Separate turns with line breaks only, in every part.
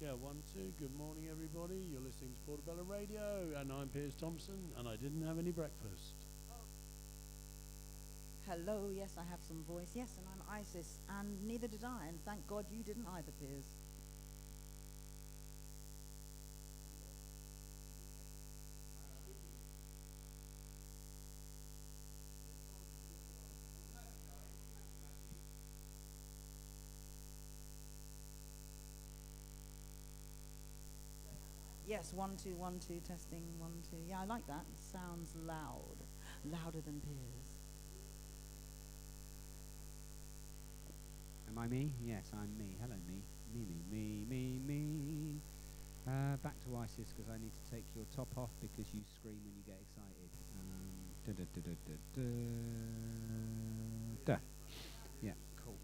Yeah, 1, 2. Good morning, everybody. You're listening to Portobello Radio, and I'm Piers Thompson, and I didn't have any breakfast.
Hello, yes, I have some voice. Yes, and I'm Isis, and neither did I, and thank God you didn't either, Piers. Yes, 1, 2, 1, 2, testing, 1, 2. Yeah, I like that. It sounds loud. Louder than Piers.
Am I me? Yes, I'm me. Hello, me. Me. Back to ISIS because I need to take your top off because you scream when you get excited. Duh. Yeah, cool.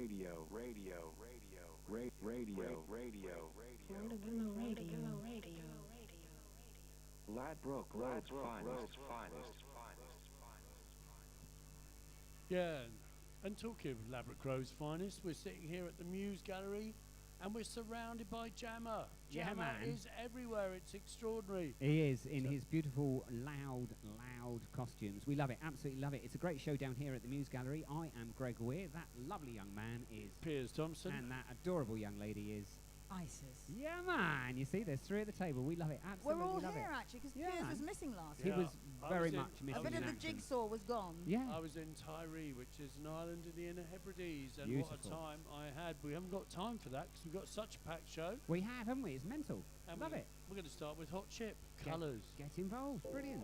Radio.
Portobello Radio.
Ladbroke Road's finest.
Yeah, and talking of Ladbroke Grove's finest, we're sitting here at the Muse Gallery, and we're surrounded by Jammer.
Yeah,
Jammer
man.
is everywhere. It's extraordinary.
He is in his beautiful, loud costumes. We love it, absolutely love it. It's a great show down here at the Muse Gallery. I am Greg Weir. That lovely young man is
Piers Thompson.
and that adorable young lady is.
ISIS.
Yeah, man. You see, there's three at the table. We love it, absolutely
We're all
love
here,
it.
actually, because
Yeah,
Piers
man.
was missing last
He
Yeah.
week.
was
I
very
was in-
much
A
missing
bit
in
of the
action.
jigsaw was gone.
Yeah.
I was in Tyree, which is an island in the Inner Hebrides, and what a
Beautiful.
time I had. We haven't got time for that because we've got such a packed show.
We have, haven't we? It's mental.
And
Love it.
We're going to start with Hot Chip,
Get-
Colours.
Get involved. Brilliant.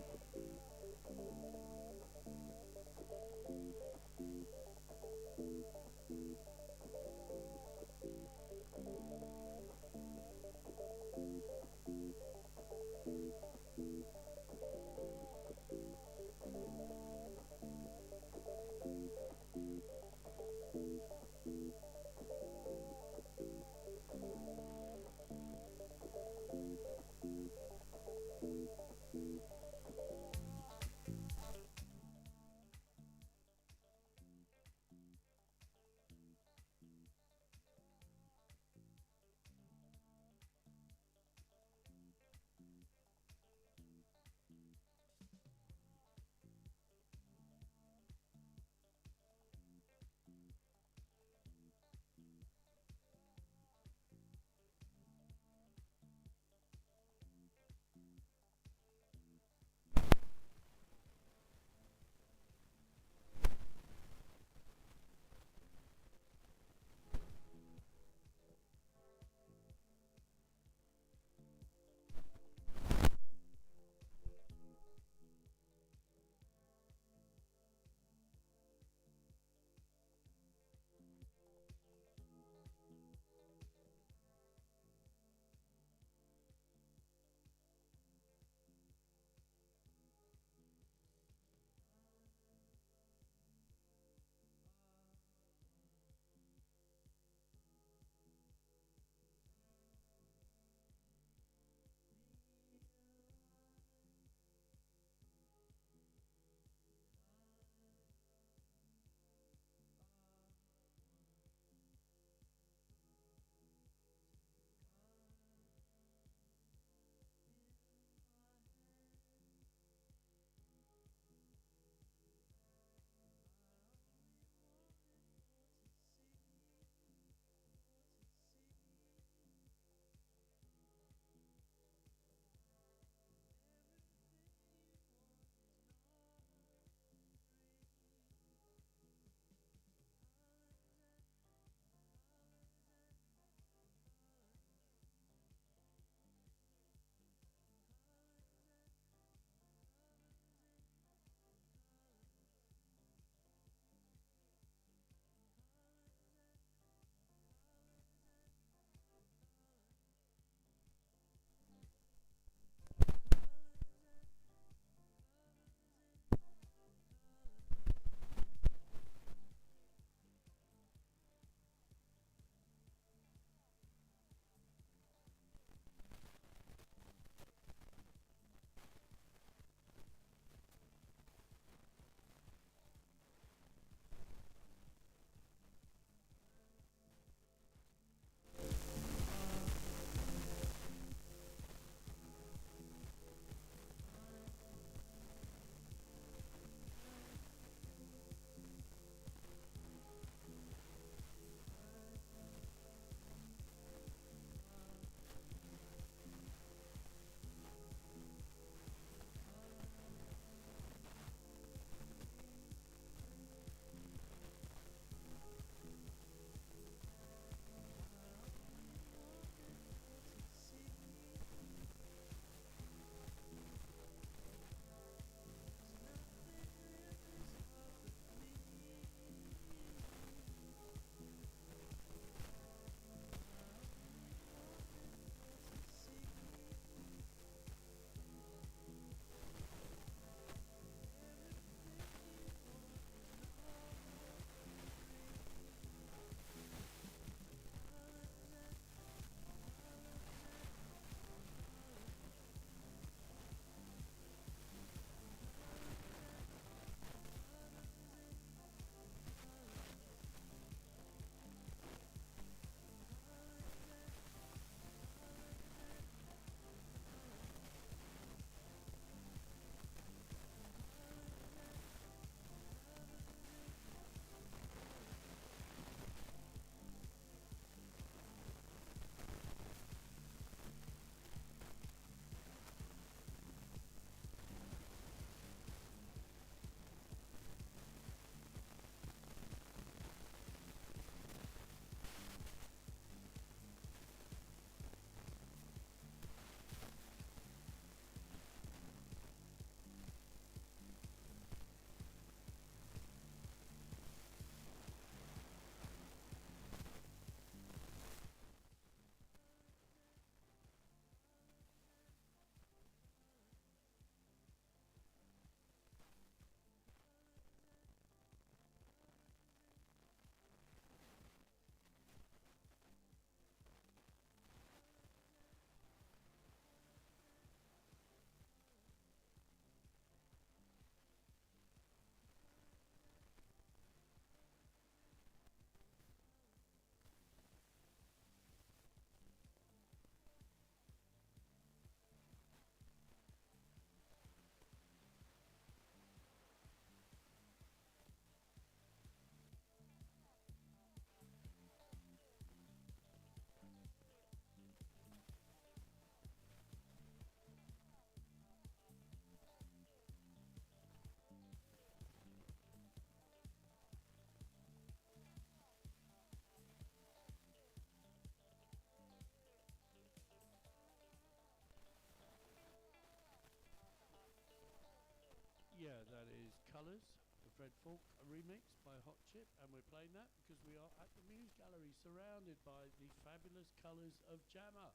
Fred Falk, a remix by Hot Chip, and we're playing that because we are at the Muse Gallery, surrounded by the fabulous colours of Jammer,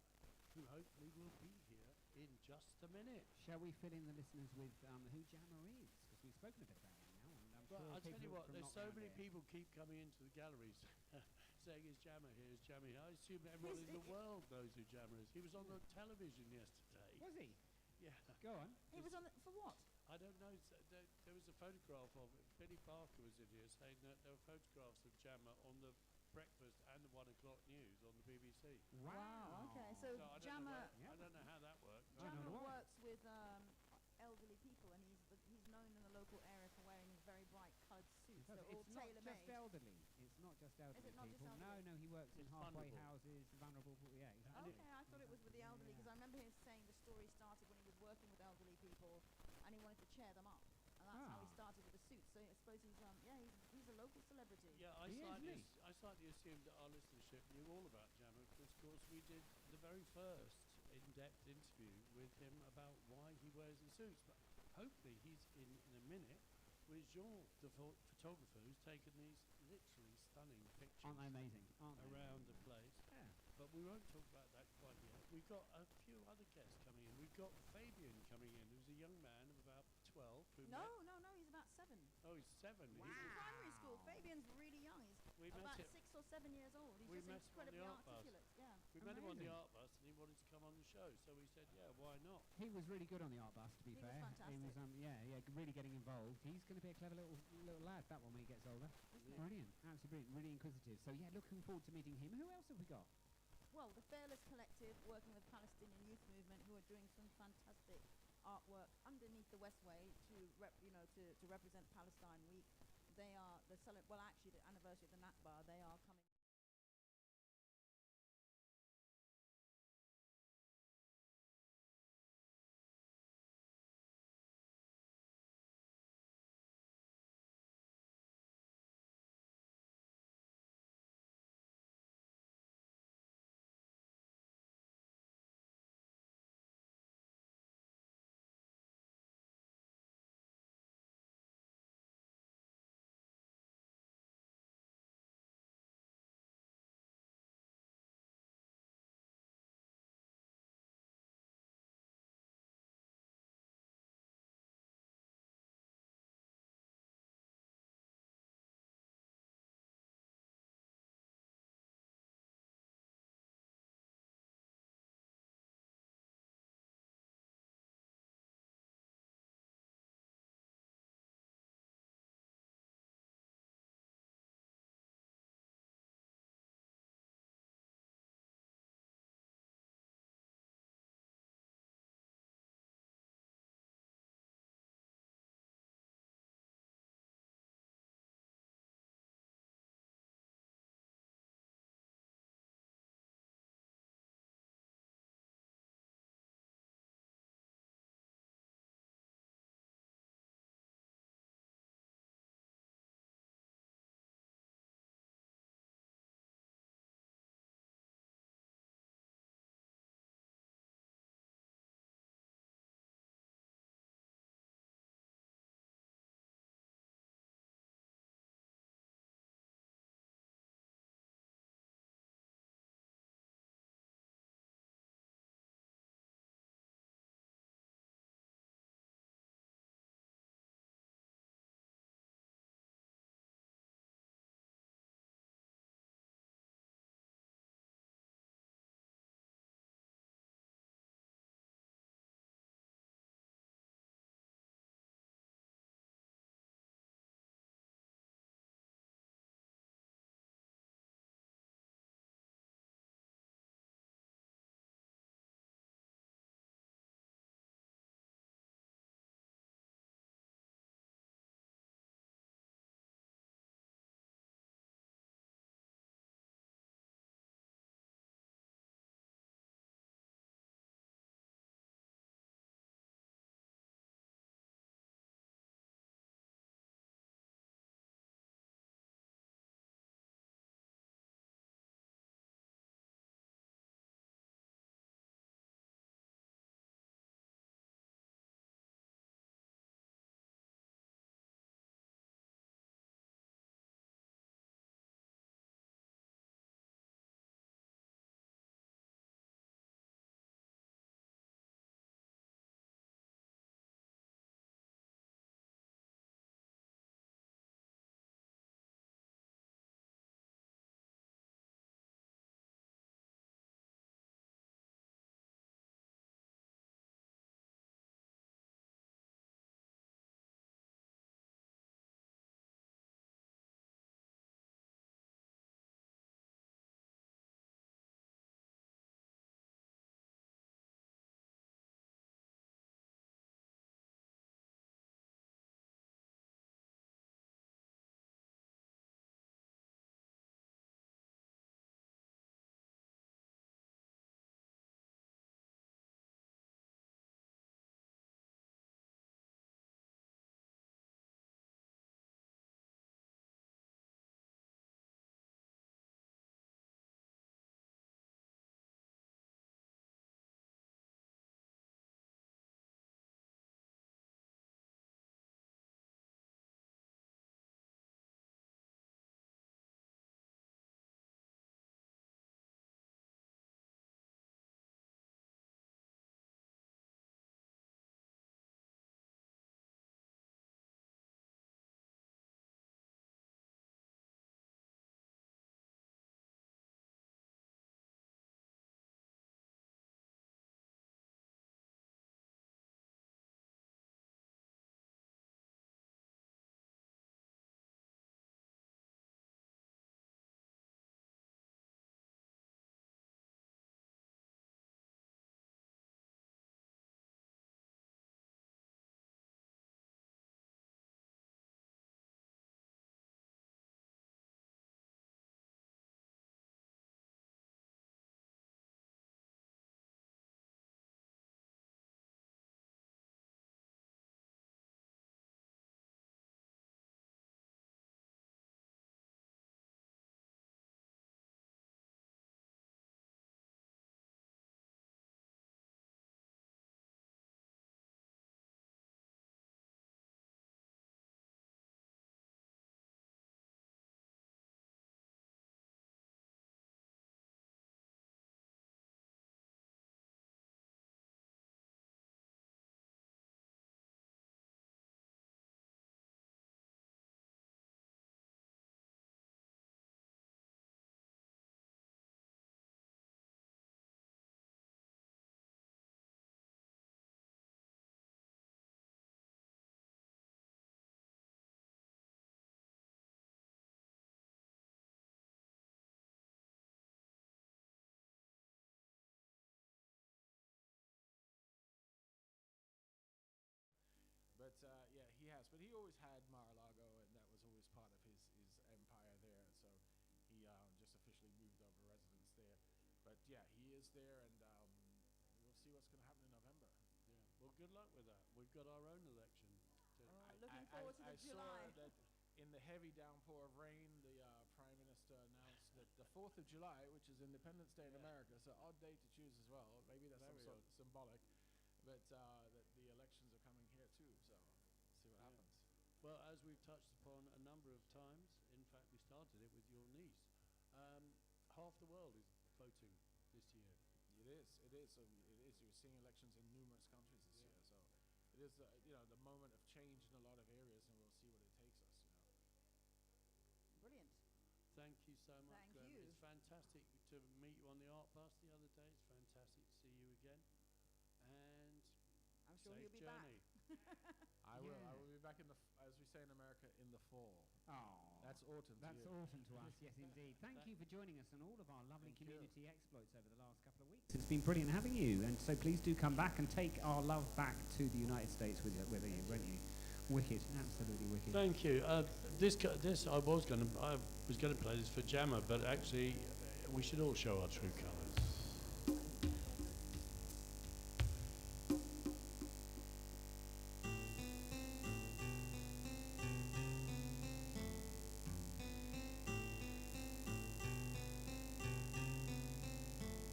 who hopefully will be here in just a minute.
Shall we fill in the listeners with who Jammer is? Because we've spoken a bit about him now, and I'm
Well,
sure
I'll tell you
people
what,
from
there's
not
so
round
many
here-
people keep coming into the galleries saying, is Jammer here, is Jammer here. I assume everyone in the world knows who Jammer is. He was on the television yesterday.
Was he?
Yeah.
Go on.
He was on for what?
I don't know. There was a photograph of it. Billy Barker was in here saying that there were photographs of Jammer on the breakfast and the 1 o'clock news on the BBC.
Wow. Okay, so
I don't
Jammer.
Yeah.
I don't know how that worked.
I don't
Jammer
know why.
works with elderly people, and he's known in the local area for wearing these very bright coloured suits. They're all
It's not
tailor-made.
just elderly. It's not just elderly
not just
people.
elderly?
No, he works in
It's
halfway
vulnerable.
houses, vulnerable people. Yeah, exactly.
Okay, I thought it was with the elderly because
Yeah.
I remember him saying the story started when he was working with elderly people, and he wanted to cheer them up, and that's how he
Ah.
started with the suits. So I suppose he's a local celebrity.
Yeah,
He is, isn't he?
I slightly assumed that our listenership knew all about Jammer because, of course, we did the very first in-depth interview with him about why he wears the suits. But hopefully he's in a minute with Jean, the photographer, who's taken these literally stunning pictures
Aren't they amazing? Aren't they?
around the place.
Yeah.
But we won't talk about that quite yet. We've got a few other guests coming in. We've got Fabian coming in, who's a young man of about 12. Who
No, he's about 7.
Oh, he's 7.
He's in primary school. Fabian's really young.
We
He's
met
about
him-
6 or 7 years old. He's
we
just
met him on the
incredibly
art bus.
articulate. Yeah.
We met him on the
Amazing.
art bus and he wanted to come on the show. So we said, yeah, why not?
He was really good on the art bus, to be
He was
fair.
fantastic.
He was, really getting involved. He's going to be a clever little lad, that one, when he gets older.
Yeah.
Brilliant, absolutely brilliant, really inquisitive. So yeah, looking forward to meeting him. Who else have we got?
Well, the Fearless Collective, working with Palestinian Youth Movement, who are doing some fantastic artwork underneath the Westway to represent Palestine Week. They are the anniversary of the Nakba. They are coming.
but he always had Mar-a-Lago, and that was always part of his empire there. So he just officially moved over residence there. But yeah, he is there, and we'll see what's going to happen in November.
Yeah. Well, good luck with that. We've got our own election.
Looking forward to the
I
July.
saw that in the heavy downpour of rain, the Prime Minister announced that the 4th of July, which is Independence Day in America, so odd day to choose as well. Maybe that's some sort of symbolic, but that the elections are coming here too. So see what happens.
Well, as we've touched upon a number of times, in fact, we started it with your niece. Half the world is voting this year.
It is. So it is. You're seeing elections in numerous countries this year. So it is, the moment of change in a lot of areas, and we'll see what it takes us.
Brilliant.
Thank you so much,
Thank
Graham.
you.
It's fantastic to meet you on the Art Bus the other day. It's fantastic to see you again. And
I'm sure
safe
he'll be
journey.
I will. I will be back as we say in America, in the fall.
Oh,
That's autumn.
that's
to you.
autumn to us. Yes, indeed. Thank you for joining us on all of our lovely
Thank you.
community exploits over the last couple of weeks. It's been brilliant having you, and so please do come back and take our love back to the United States with you, won't you? Wicked, absolutely wicked.
Thank you. This I was going to play this for Jammer, but actually we should all show our true colours.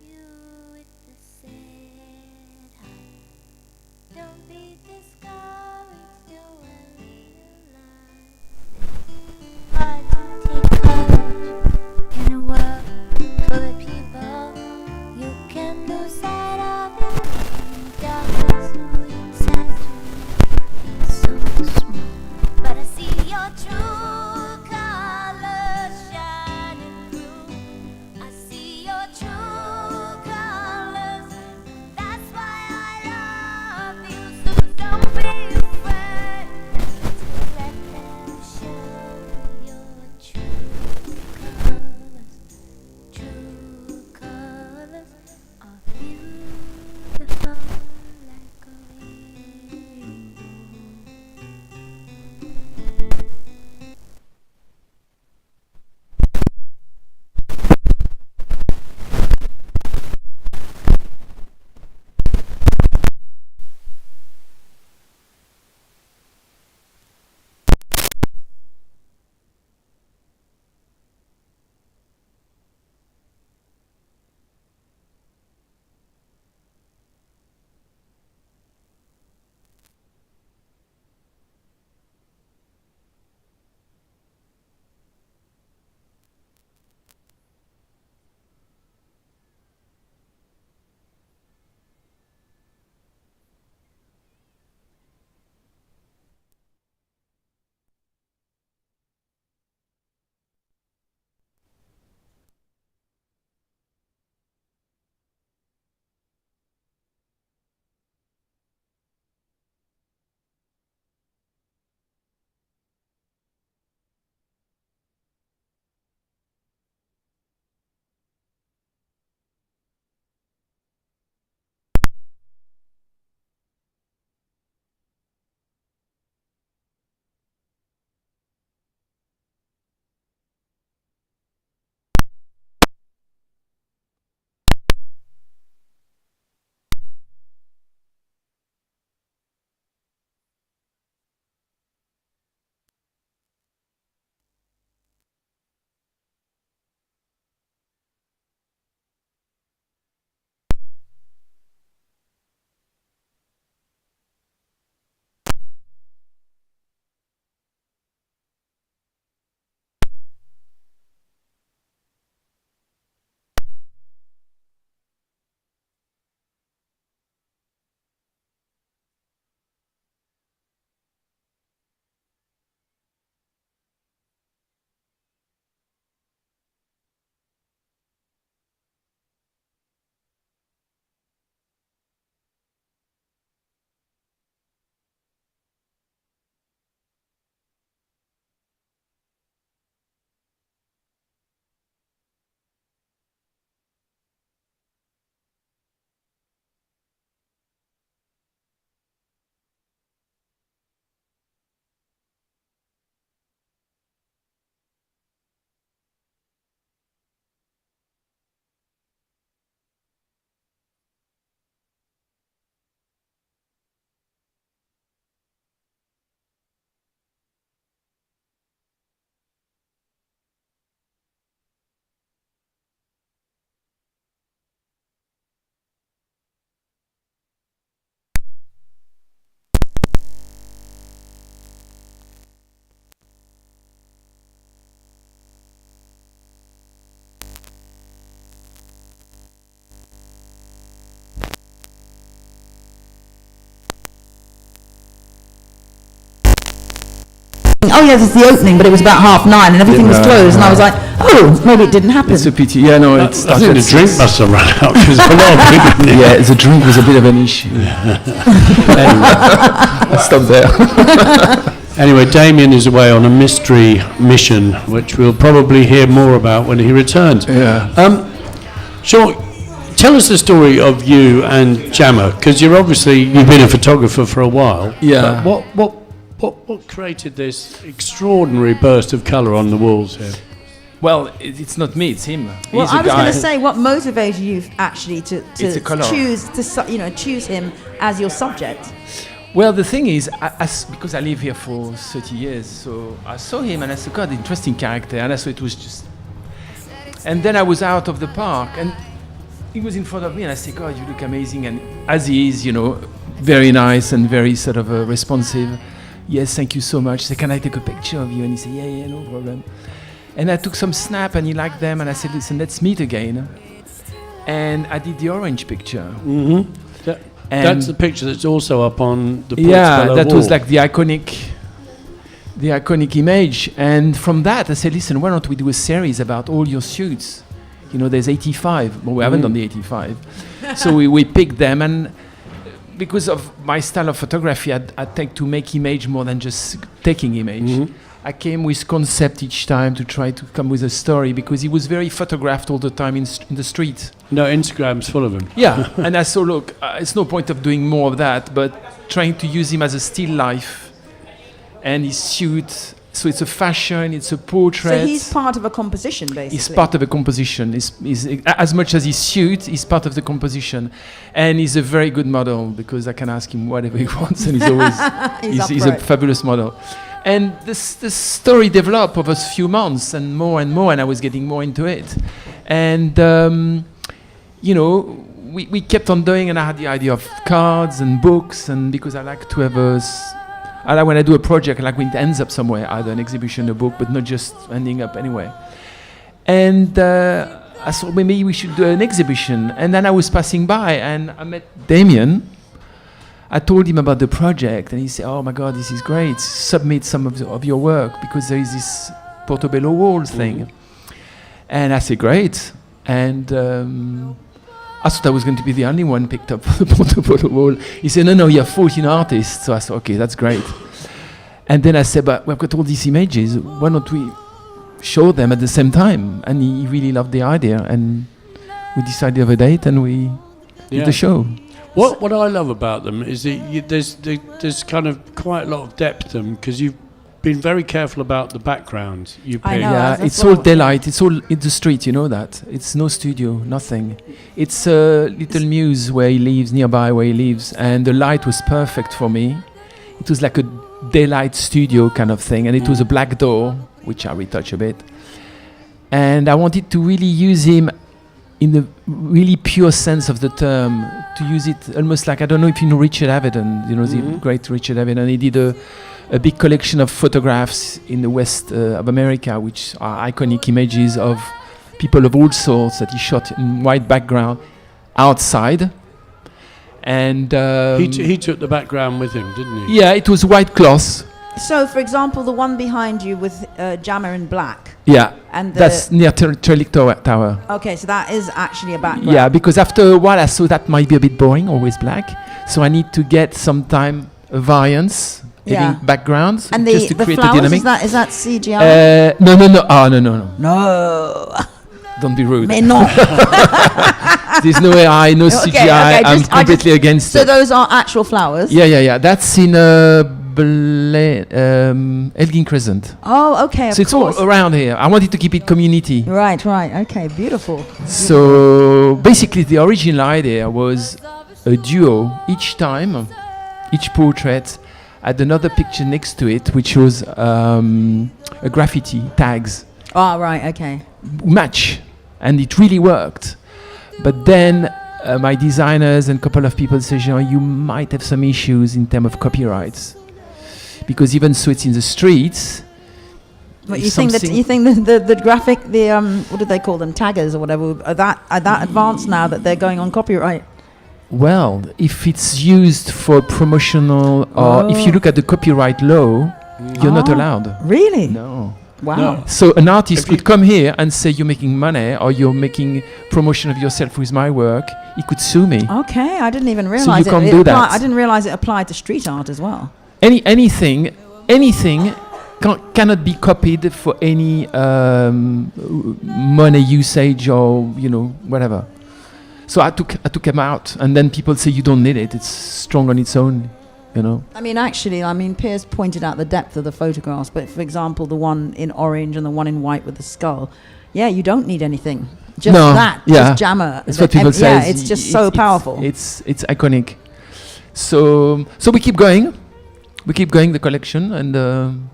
You with the sad heart, don't be discouraged, you're well realized. But take courage in a world full of people
oh yeah, this is the opening, but it was about 9:30 and everything was closed, and I was like, oh, maybe it didn't happen.
It's a pity. Yeah, no,
I think the drink must have run out because a lot of people in
Yeah, the drink was a bit of an issue. Stop there.
Anyway, Damien is away on a mystery mission, which we'll probably hear more about when he returns.
Yeah.
Sean, tell us the story of you and Jammer, because you've been a photographer for a while.
Yeah.
But what created this extraordinary burst of colour on the walls here?
Well, it's not me, it's him.
Well,
He's a
I was
guy.
going to say, what motivated you actually to
It's a colour.
choose him as your subject?
Well, the thing is, because I live here for 30 years, so I saw him and I said, God, interesting character, and I thought it was just... And then I was out of the park, and he was in front of me, and I said, God, you look amazing, and as he is, very nice and very sort of responsive. Yes, thank you so much. He said, can I take a picture of you? And he said, yeah, no problem. And I took some snap, and he liked them, and I said, listen, let's meet again. And I did the orange picture.
Mm-hmm. That's the picture that's also up on the Portobello
Yeah, that
wall.
was like the iconic image. And from that, I said, listen, why don't we do a series about all your suits? There's 85. Well, we haven't done the 85. So we picked them, and because of my style of photography, I take to make image more than just taking image.
Mm-hmm.
I came with concept each time to try to come with a story, because he was very photographed all the time in the street.
No, Instagram's full of him.
Yeah, and I saw, look, it's no point of doing more of that, but trying to use him as a still life and his suit. So it's a fashion, it's a portrait.
So he's part of a composition, basically.
He's part of a composition. He's as much as his suit, he's part of the composition. And he's a very good model, because I can ask him whatever he wants, and he's always he's a fabulous model. And this story developed over a few months, and more, and I was getting more into it. And we kept on doing, and I had the idea of cards and books, and because I like to have I like when I do a project, I like when it ends up somewhere, either an exhibition, a book, but not just ending up anywhere. And I thought, well, maybe we should do an exhibition. And then I was passing by, and I met Damien. I told him about the project, and he said, oh my God, this is great. Submit some of your work, because there is this Portobello wall thing. And I said, great. And I thought I was going to be the only one picked up for the Portobello wall. He said, no, you have 14 artists. So I thought, okay, that's great. And then I said, but we've got all these images. Why don't we show them at the same time? And he really loved the idea. And we decided of a date, and we did the show.
What I love about them is that there's kind of quite a lot of depth to them, because you've been very careful about the background you pick.
I know.
Yeah,
as
it's
well.
all daylight. It's all in the street. You know that. It's no studio, nothing. It's a little Muse where he lives, nearby where he lives, and the light was perfect for me. It was like a daylight studio kind of thing, and it was a black door, which I retouch a bit. And I wanted to really use him in the really pure sense of the term, to use it almost like, I don't know if you know Richard Avedon, the great Richard Avedon. He did a big collection of photographs in the west of America, which are iconic images of people of all sorts that he shot in white background outside. And
he took the background with him, didn't he?
Yeah, it was white cloth.
So, for example, the one behind you with Jammer in black.
Yeah,
and
that's near Trellick Tower.
Okay, so that is actually a background.
Yeah, because after a while I saw that might be a bit boring, always black. So I need to get sometime a variance, having backgrounds,
and
just to
the
create
flowers,
a dynamic.
is that CGI?
No. Oh, no.
No.
Don't be rude.
Mais non.
There's no AI, no CGI.
Okay,
I'm completely against it.
So those are actual flowers?
Yeah. That's in Elgin Crescent.
Oh, okay,
so it's all around here. I wanted to keep it community.
Right. Okay, beautiful.
So basically the original idea was a duo. Each portrait had another picture next to it, which was a graffiti, tags.
Oh, right, okay.
Match. And it really worked. But then my designers and a couple of people said, you might have some issues in terms of copyrights. Because even so it's in the streets.
But you think the graphic, what do they call them, taggers or whatever, are that advanced now that they're going on copyright?
Well, if it's used for promotional, or if you look at the copyright law, You're not allowed.
Really?
No.
Wow.
No.
So an artist could come here and say you're making money or you're making promotion of yourself with my work. He could sue me.
Okay, I didn't even
So
realize
you can't do that.
I didn't realize it applied to street art as well.
Anything cannot be copied for any money usage or whatever. So I took him out, and then people say you don't need it. It's strong on its own.
I mean, Piers pointed out the depth of the photographs, but for example, the one in orange and the one in white with the skull, you don't need anything. Just just Jammer.
That's what people say.
Yeah, it's just so powerful.
It's iconic. So we keep going. We keep going the collection, and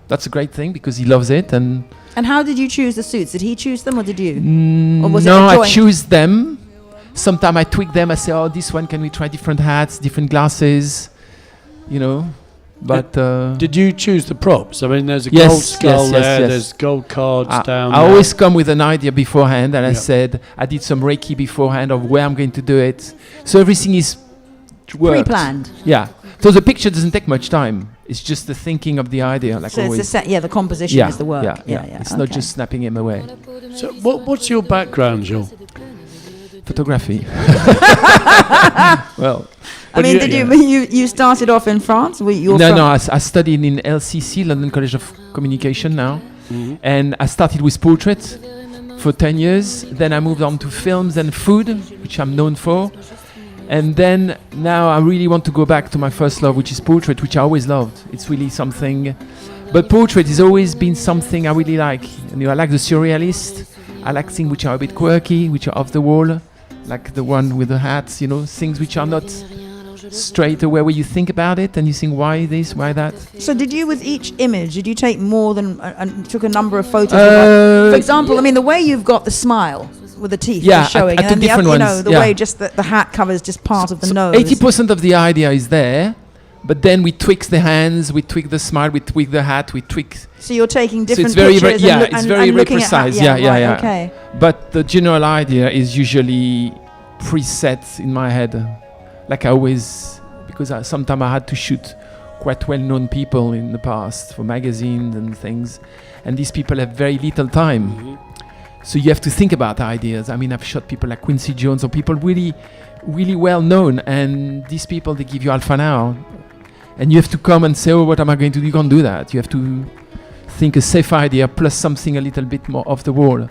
that's a great thing because he loves it. And
how did you choose the suits? Did he choose them or did you? Or was
no,
it a
I
joint?
choose them. Sometimes I tweak them. I say, oh, this one, can we try different hats, different glasses? But
did you choose the props? I mean, there's a
Yes,
gold skull
yes,
there.
yes.
There's gold cards down
I
there.
always come with an idea beforehand, and I
Yep.
said I did some Reiki beforehand of where I'm going to do it. So everything is worked.
Pre-planned.
Yeah. So the picture doesn't take much time. It's just the thinking of the idea, like
So it's
always.
the set, the composition is the work.
Yeah. It's not
okay.
just snapping him away.
So what's your background, Jean?
Photography. Well.
I mean, did you started off in France?
I studied in LCC, London College of Communication now, and I started with portrait for 10 years. Then I moved on to films and food, which I'm known for. And then now I really want to go back to my first love, which is portrait, which I always loved. It's really something, but portrait has always been something I really like. I like the surrealist. I like things which are a bit quirky, which are off the wall, like the one with the hats, things which are not straight away where you think about it and you think, why this, why that?
So did you, with each image, did you take more than, and took a number of photos? For example, I mean, the way you've got the smile with the teeth showing,
I took
and the
different ones.
the way just the hat covers just part of the nose.
80% of the idea is there, but then we tweak the hands, we tweak the smile, we tweak the hat, we tweak.
So you're taking different
it's very,
pictures
it's very
looking at
precise.
yeah. Okay.
But the general idea is usually preset in my head. Like I always, because sometimes I had to shoot quite well-known people in the past for magazines and things, and these people have very little time. So you have to think about ideas. I mean, I've shot people like Quincy Jones or people really, really well-known, and these people, they give you half an hour, and you have to come and say, oh, what am I going to do? You can't do that. You have to think a safe idea plus something a little bit more off the wall,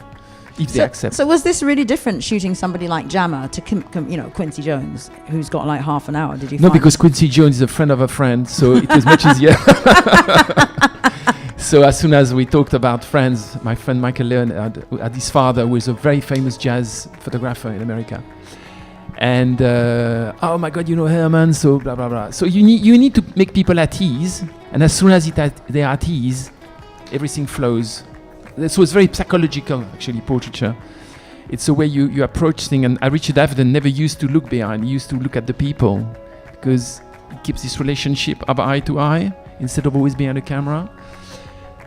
if they accept.
So was this really different shooting somebody like Jammer to Quincy Jones, who's got like half an hour? Did you?
No, because Quincy Jones is a friend of a friend, so it was much easier. So as soon as we talked about friends, my friend Michael Leonard had his father, who was a very famous jazz photographer in America. And oh my God, Herman, so blah blah blah. So you need to make people at ease, and as soon as they are at ease, everything flows. This was very psychological, actually, portraiture. It's the way you approach things. And Richard Avedon never used to look behind; he used to look at the people, because it keeps this relationship of eye to eye instead of always behind a camera.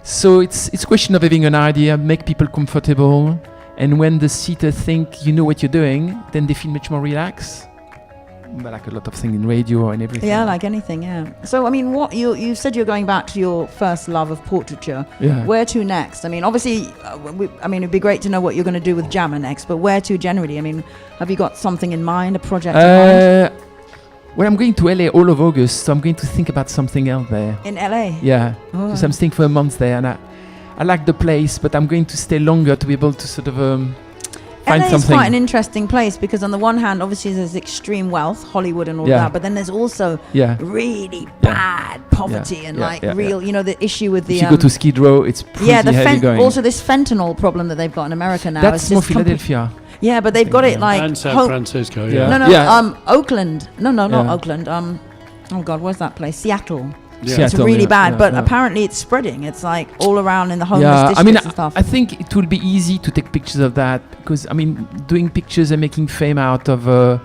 So it's a question of having an idea, make people comfortable, and when the seater think you know what you're doing, then they feel much more relaxed. But like a lot of things in radio and everything.
Yeah, like anything, yeah. So, I mean, what you said you're going back to your first love of portraiture.
Yeah.
Where to next? I mean, obviously, it'd be great to know what you're going to do with Jammer next, but where to generally? I mean, have you got something in mind, a project in mind?
Well, I'm going to LA all of August, so I'm going to think about something else there.
In LA?
Yeah,
Oh.
because I'm staying for a month there, and I like the place, but I'm going to stay longer to be able to sort of find
LA
something.
is quite an interesting place because on the one hand, obviously there's extreme wealth, Hollywood and all that, but then there's also really bad poverty and real, the issue with the...
If you go to Skid Row, it's pretty heavy going.
Also this fentanyl problem that they've got in America now.
That's more Philadelphia.
Yeah, but they've got it like...
And San Francisco, yeah.
No, Oakland. No, not Oakland. Oh God, where's that place? Seattle.
Yeah.
It's really bad, but apparently it's spreading. It's like all around in the homeless districts
I mean,
and stuff.
I think it will be easy to take pictures of that because, I mean, doing pictures and making fame out of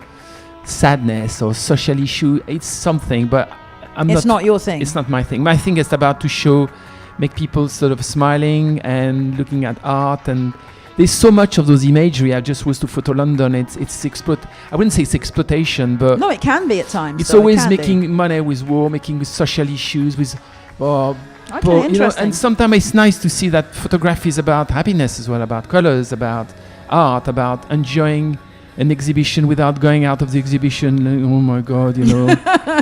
sadness or social issue, it's something, but
it's not your thing.
It's not my thing. My thing is about to make people sort of smiling and looking at art, and there's so much of those imagery. I just was to Photo London. I wouldn't say it's exploitation, but
no, it can be at times.
It's always making money with war, making with social issues, with
Okay,
But, you know,
interesting.
and sometimes it's nice to see that photography is about happiness as well, about colors, about art, about enjoying an exhibition without going out of the exhibition. Like, oh my God, you know.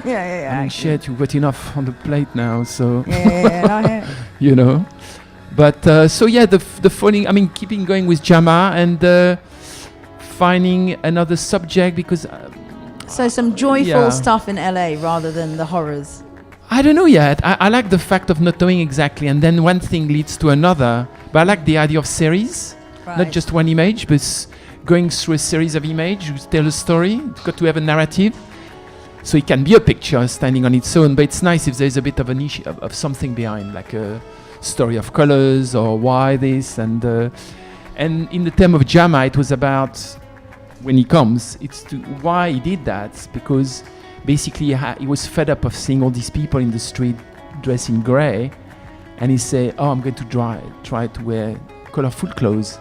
yeah.
I mean, shit, you've got enough on the plate now, so
Yeah.
you know. But so yeah, the funny. I mean, keeping going with Jama and finding another subject because.
So some joyful
Yeah.
stuff in LA rather than the horrors.
I don't know yet. I like the fact of not knowing exactly, and then one thing leads to another. But I like the idea of series, not just one image, but going through a series of images, you tell a story. It's got to have a narrative. So it can be a picture standing on its own, but it's nice if there's a bit of an issue of something behind, like a story of colors or why this. And in the term of Jama, it was about when he comes, it's to why he did that, because basically he was fed up of seeing all these people in the street dressed in grey, and he said, "Oh, I'm going to try to wear colorful clothes."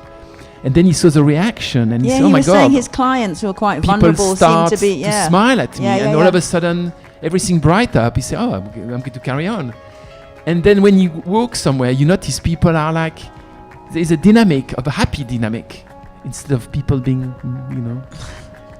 And then he saw the reaction, and he said, "Oh
he
my
was
God!"
saying his clients who are quite
People
vulnerable
start
seem to be
to smile at me, and all of a sudden everything bright up. He said, "Oh, I'm going to carry on." And then when you walk somewhere, you notice people are like, there's a dynamic, of a happy dynamic, instead of people being, you know.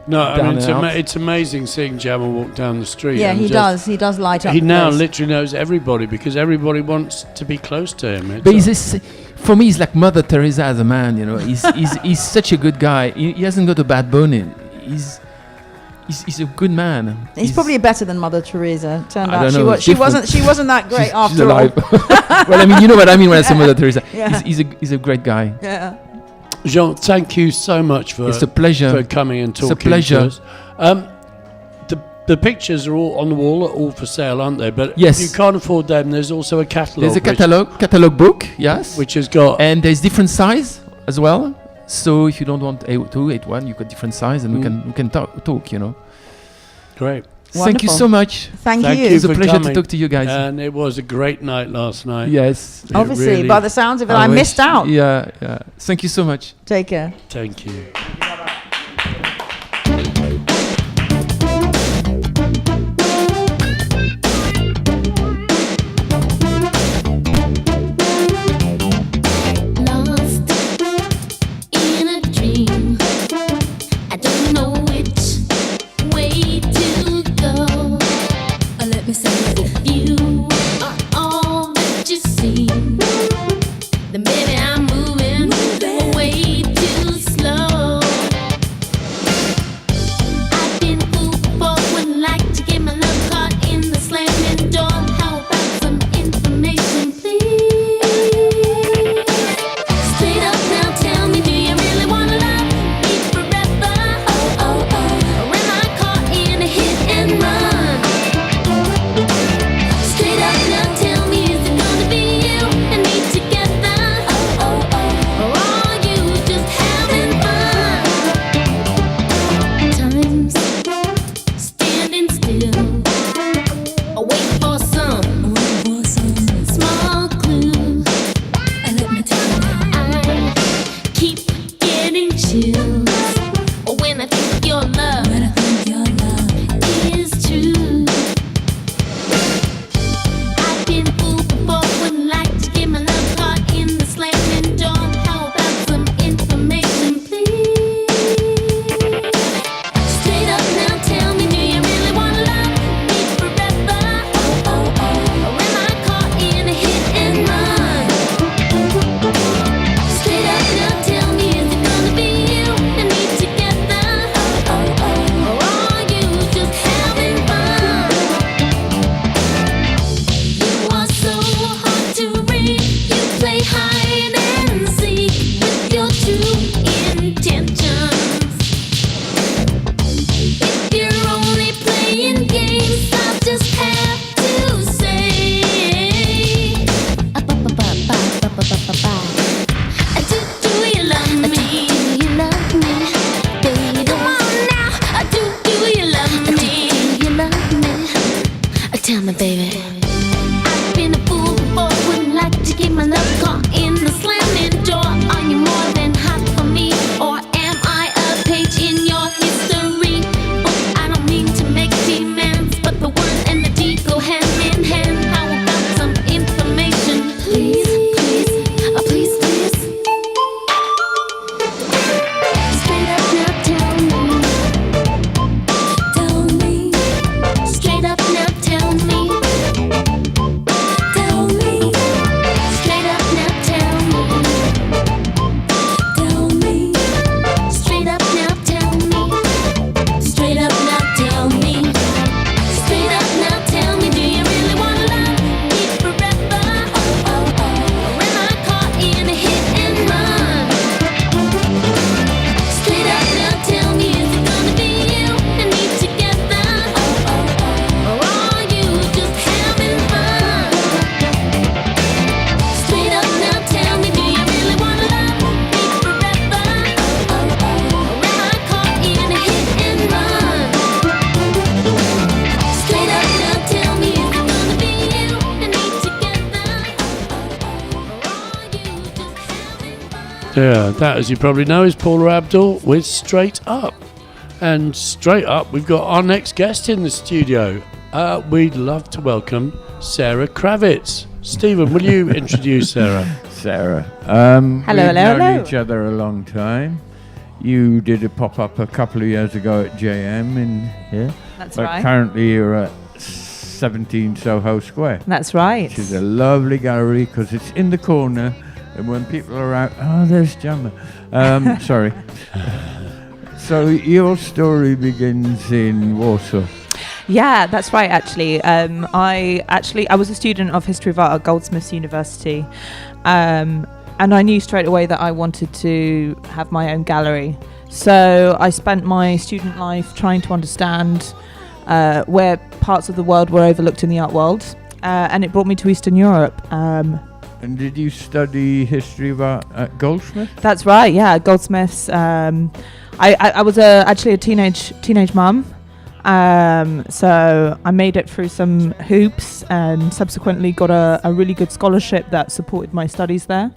No, I
down
mean,
and out.
it's amazing seeing Jama walk down the street.
Yeah,
and
he
just-
does. He does light up.
He
the
now
place.
literally knows everybody because everybody wants to be close to him. It's
But for me, he's like Mother Teresa as a man, you know. He's such a good guy. He hasn't got a bad bone in. He's a good man.
He's probably better than Mother Teresa. Turned
I
out
don't
she
know,
was. She wasn't that great
she's
after
alive.
all.
Well, I mean, you know what I mean when I say Mother Teresa.
Yeah.
He's a great guy.
Yeah.
Jean, thank you so much for
It's a pleasure.
for coming and talking
It's a pleasure.
to us. The pictures are all on the wall, are all for sale, aren't they? But
Yes.
if you can't afford them, there's also a catalogue.
There's a catalog book, yes,
which has got
and there's different size as well. So if you don't want A2, A1, you've got different size, and we can talk, you know.
great.
Thank you
Wonderful.
so much.
Thank
Thank
you.
It's a
for
pleasure to
coming.
talk to you guys.
And it was a great night last night.
Yes.
It
Obviously,
really-
by the sounds of it, I
wish-
missed out.
Yeah. Thank you so much.
Take care.
Thank you.
Lost in a dream. I don't know which way to go. Let me say it. If you are all that you seem, then maybe I'm moving way too slow.
Yeah, that, as you probably know, is Paula Abdul with Straight Up. And straight up, we've got our next guest in the studio. We'd love to welcome Sarah Kravitz. Stephen, will you introduce Sarah?
Sarah.
Hello,
we've known
hello.
each other a long time. You did a pop-up a couple of years ago at JM in here.
That's
but
right.
currently you're at 17 Soho Square.
That's right.
Which is a lovely gallery because it's in the corner, and when people are out, oh, there's Jammer. Sorry. So your story begins in Warsaw.
Yeah, that's right. Actually, I was a student of history of art at Goldsmiths University, and I knew straight away that I wanted to have my own gallery. So I spent my student life trying to understand where parts of the world were overlooked in the art world, and it brought me to Eastern Europe.
And did you study history of art at Goldsmiths?
That's right. Yeah, Goldsmiths. I was actually a teenage mum. So I made it through some hoops and subsequently got a really good scholarship that supported my studies there.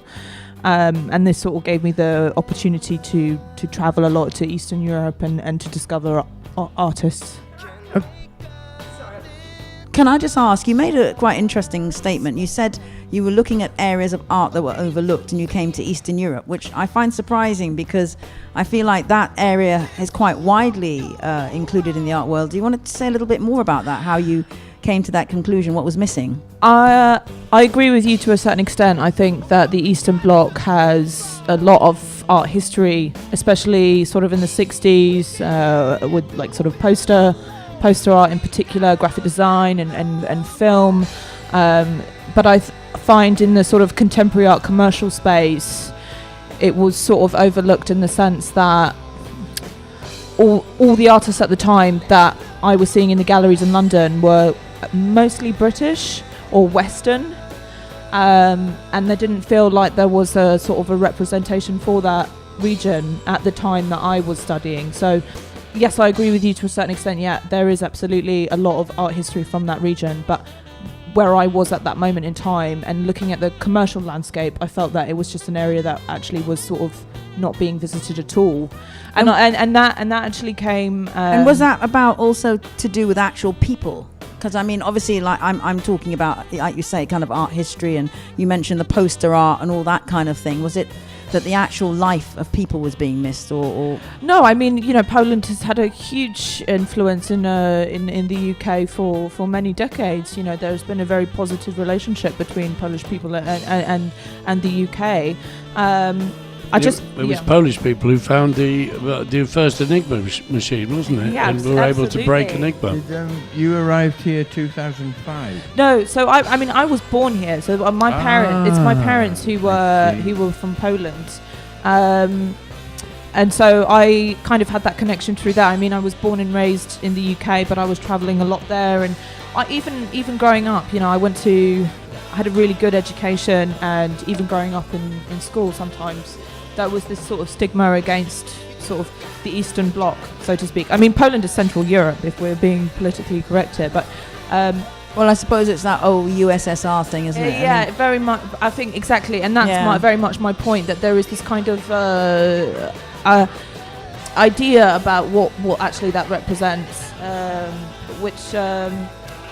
And this sort of gave me the opportunity to travel a lot to Eastern Europe and to discover artists.
Can I just ask, you made a quite interesting statement. You said you were looking at areas of art that were overlooked and you came to Eastern Europe, which I find surprising because I feel like that area is quite widely included in the art world. Do you want to say a little bit more about that, how you came to that conclusion, what was missing?
I agree with you to a certain extent. I think that the Eastern Bloc has a lot of art history, especially sort of in the 60s with like sort of poster art in particular, graphic design and film. But I find in the sort of contemporary art commercial space, it was sort of overlooked in the sense that all the artists at the time that I was seeing in the galleries in London were mostly British or Western, and they didn't feel like there was a sort of a representation for that region at the time that I was studying. So yes, I agree with you to a certain extent. Yeah, there is absolutely a lot of art history from that region, but where I was at that moment in time and looking at the commercial landscape, I felt that it was just an area that actually was sort of not being visited at all, and that actually came.
And was that about also to do with actual people? Because I mean, obviously, like I'm talking about, like you say, kind of art history, and you mentioned the poster art and all that kind of thing. Was it that the actual life of people was being missed, or?
No, I mean, you know, Poland has had a huge influence in the UK for many decades. You know, there's been a very positive relationship between Polish people and the UK.
It was Polish people who found the first Enigma machine, wasn't it?
Yeah,
and were able to break Enigma.
You arrived here 2005.
No, so I mean I was born here. So it's my parents who were from Poland, and so I kind of had that connection through that. I mean, I was born and raised in the UK, but I was traveling a lot there, and I even growing up, you know, I had a really good education, and even growing up in school sometimes. There was this sort of stigma against sort of the Eastern Bloc, so to speak. I mean, Poland is Central Europe, if we're being politically correct here, but...
well, I suppose it's that old USSR thing, isn't it?
Yeah, very much. I think exactly, and that's very much my point, that there is this kind of idea about what actually that represents, which,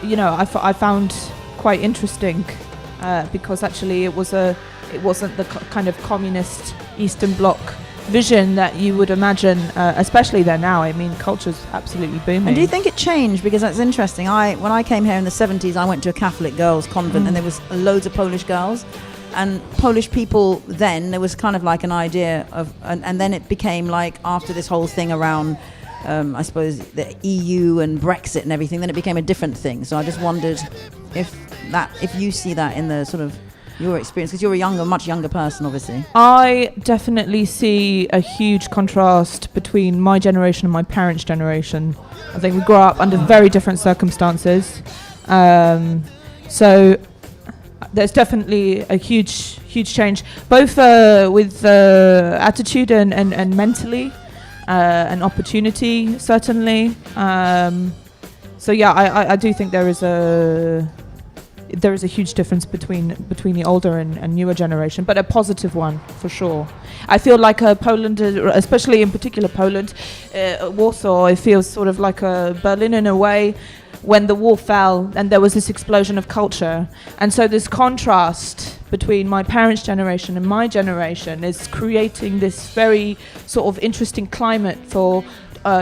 you know, I found quite interesting, because actually it wasn't the kind of communist Eastern Bloc vision that you would imagine, especially there now. I mean, culture's absolutely booming.
And do you think it changed? Because that's interesting. When I came here in the 70s, I went to a Catholic girls' convent, and there was loads of Polish girls. And Polish people then, there was kind of like an idea of... And then it became like, after this whole thing around, I suppose, the EU and Brexit and everything, then it became a different thing. So I just wondered if you see that in the sort of... your experience, because you're a much younger person, obviously.
I definitely see a huge contrast between my generation and my parents' generation. I think we grew up under very different circumstances, so there's definitely a huge change, both with attitude and mentally, and opportunity, certainly. So yeah, I do think there is there is a huge difference between the older and newer generation, but a positive one for sure. I feel like Poland, especially in particular Poland, Warsaw, it feels sort of like Berlin in a way. When the wall fell and there was this explosion of culture, and so this contrast between my parents' generation and my generation is creating this very sort of interesting climate for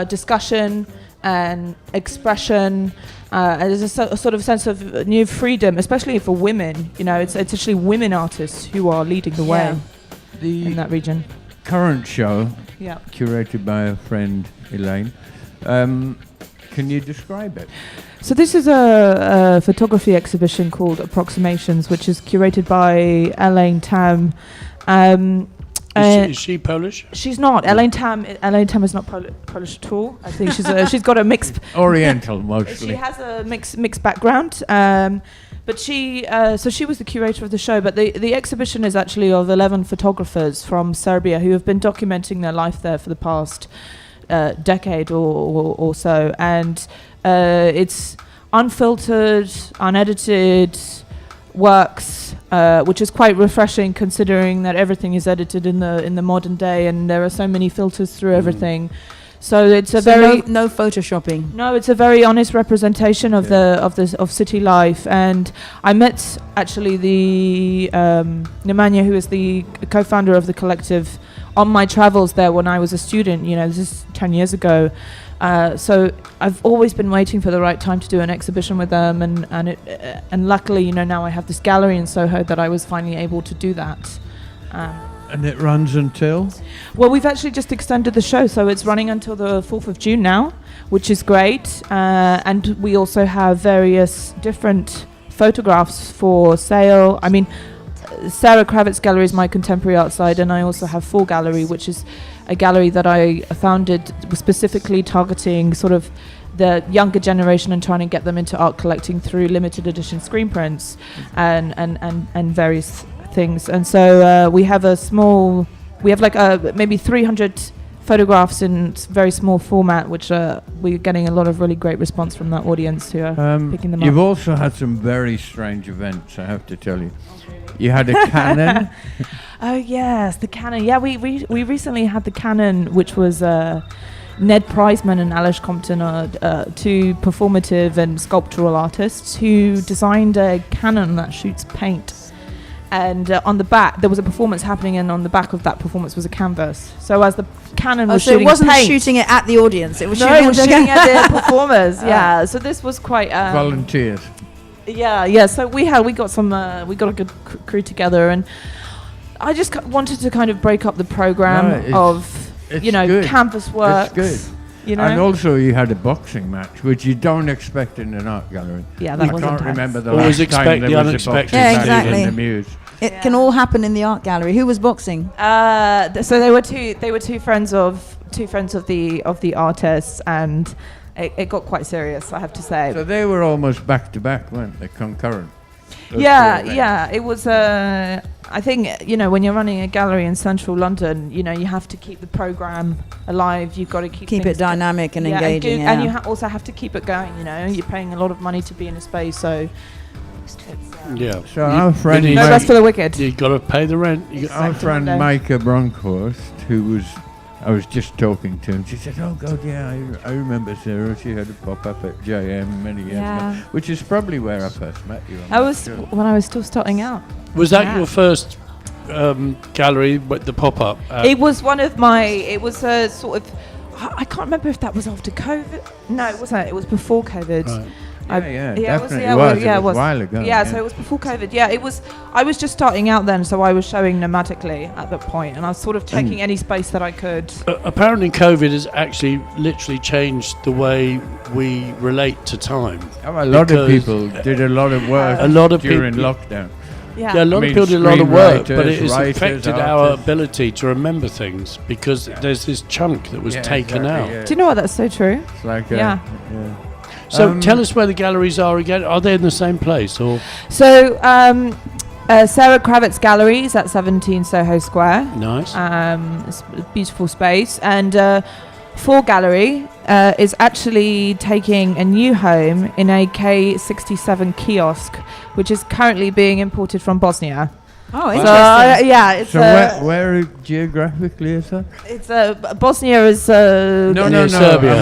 discussion and expression. There's a sort of sense of new freedom, especially for women. You know, it's actually women artists who are leading the way in that region.
Current show, curated by a friend, Elaine. Can you describe it?
So this is a photography exhibition called Approximations, which is curated by Elaine Tam.
Is she Polish?
She's not. Elaine Tam is not Polish at all. I think she's got a mixed
Oriental mostly.
She has a mixed background. But she was the curator of the show. But the exhibition is actually of 11 photographers from Serbia who have been documenting their life there for the past decade or so, and it's unfiltered, unedited works, which is quite refreshing considering that everything is edited in the modern day, and there are so many filters through everything. So it's no
photoshopping.
No, it's a very honest representation of city life. And I met actually the Nemanja, who is the co-founder of the collective, on my travels there when I was a student. You know, this is 10 years ago. So I've always been waiting for the right time to do an exhibition with them, and luckily, you know, now I have this gallery in Soho that I was finally able to do that.
And it runs until?
Well, we've actually just extended the show, so it's running until the 4th of June now, which is great. And we also have various different photographs for sale. I mean, Sarah Kravitz's gallery is my contemporary art side, and I also have Full Gallery, which is a gallery that I founded specifically targeting sort of the younger generation and trying to get them into art collecting through limited edition screen prints and various things. And so we have like maybe 300 photographs in very small format, which we're getting a lot of really great response from that audience who are picking them up.
You've also had some very strange events, I have to tell you. You had a Canon.
Oh yes, the Canon. Yeah, we recently had the Canon, which was Ned Priceman and Alice Compton are two performative and sculptural artists who designed a Canon that shoots paint. And on the back, there was a performance happening, and on the back of that performance was a canvas. So as the Canon was shooting
it wasn't
paint,
shooting it at the audience; it was
shooting at the performers. Yeah. So this was quite
volunteers.
Yeah. So we got a good crew together, and I just wanted to kind of break up the program of
good.
canvas works.
It's good.
You know?
And also you had a boxing match, which you don't expect in an art gallery.
Yeah, that was
I can't
intense.
remember the
Always
last time
expect the
there was
unexpected.
a boxing
Yeah, exactly.
match in the Muse.
It can all happen in the art gallery. Who was boxing?
So they were two friends of the artists, and it got quite serious, I have to say.
So they were almost back to back, weren't they? Concurrent.
Yeah. It was. I think when you're running a gallery in central London, you have to keep the program alive. You've got to keep
it dynamic and engaging.
And you also have to keep it going. You're paying a lot of money to be in a space, so.
Yeah.
So our friend,
no rest for the wicked.
You got to pay the rent.
Our friend Micah Bronkhorst, I was just talking to him. She said, "Oh God, yeah, I remember Sarah. She had a pop-up at JM many years ago, which is probably where I first met you."
When I was still starting out.
Was that your first gallery with the pop-up?
It was one of my. It was a sort of. I can't remember if that was after COVID. No, it wasn't. It was before COVID.
Right. It was a while ago.
Yeah, so it was before COVID. Yeah, it was. I was just starting out then, so I was showing nomadically at that point, and I was sort of taking any space that I could.
Apparently, COVID has actually literally changed the way we relate to time.
A lot of people did a lot of work during lockdown.
Yeah,
a lot of people did a lot of work, but it has affected our ability to remember things because there's this chunk that was taken out.
Yeah. Do you know what? That's so true.
It's like
So tell us where the galleries are again. Are they in the same place or?
So Sarah Kravitz's gallery is at 17 Soho Square.
Nice.
It's a beautiful space, and Full Gallery is actually taking a new home in a K67 kiosk, which is currently being imported from Bosnia.
Oh, interesting.
Yeah, it's
So where geographically is that?
it's Bosnia is
No,
Serbia.
I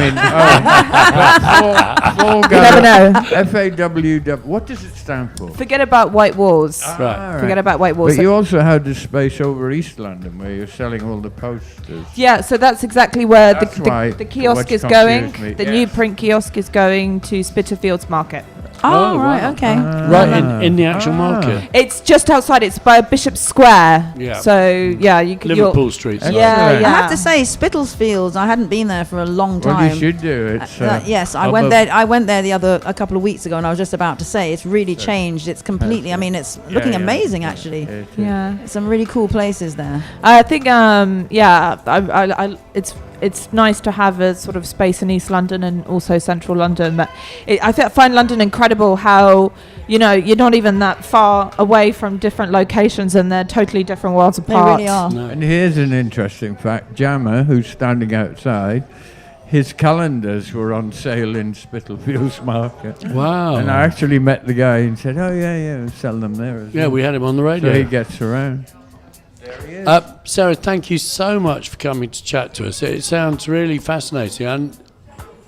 mean,
you never know.
FAWW. What does it stand for?
Forget about white walls.
Right.
Forget about white walls.
But you also had the space over East London where you're selling all the posters.
Yeah, so that's exactly where
That's why
the kiosk
what's
is going.
confused me,
The
yes.
new print kiosk is going to Spitalfields Market.
Oh,
Oh,
right,
wow.
okay.
Right in the actual market.
It's just outside. It's by Bishop Square.
Yeah.
So yeah, you can.
Liverpool Street.
Excellent.
Yeah, yeah.
I have to say, Spitalfields, I hadn't been there for a long time.
Well, you should do it.
Yes, I went there. I went there a couple of weeks ago, and I was just about to say it's really changed. It's completely. I mean, it's looking amazing actually.
Yeah.
Some really cool places there.
I think it's nice to have a sort of space in East London and also Central London. But I find London incredible how, you're not even that far away from different locations and they're totally different worlds apart.
They really are.
No.
And here's an interesting fact. Jammer, who's standing outside, his calendars were on sale in Spitalfields Market.
Wow.
And I actually met the guy and said, oh, yeah, we sell them there as
Yeah,
well.
we had him on the radio.
So he gets around. There he is.
Sarah, thank you so much for coming to chat to us. It sounds really fascinating.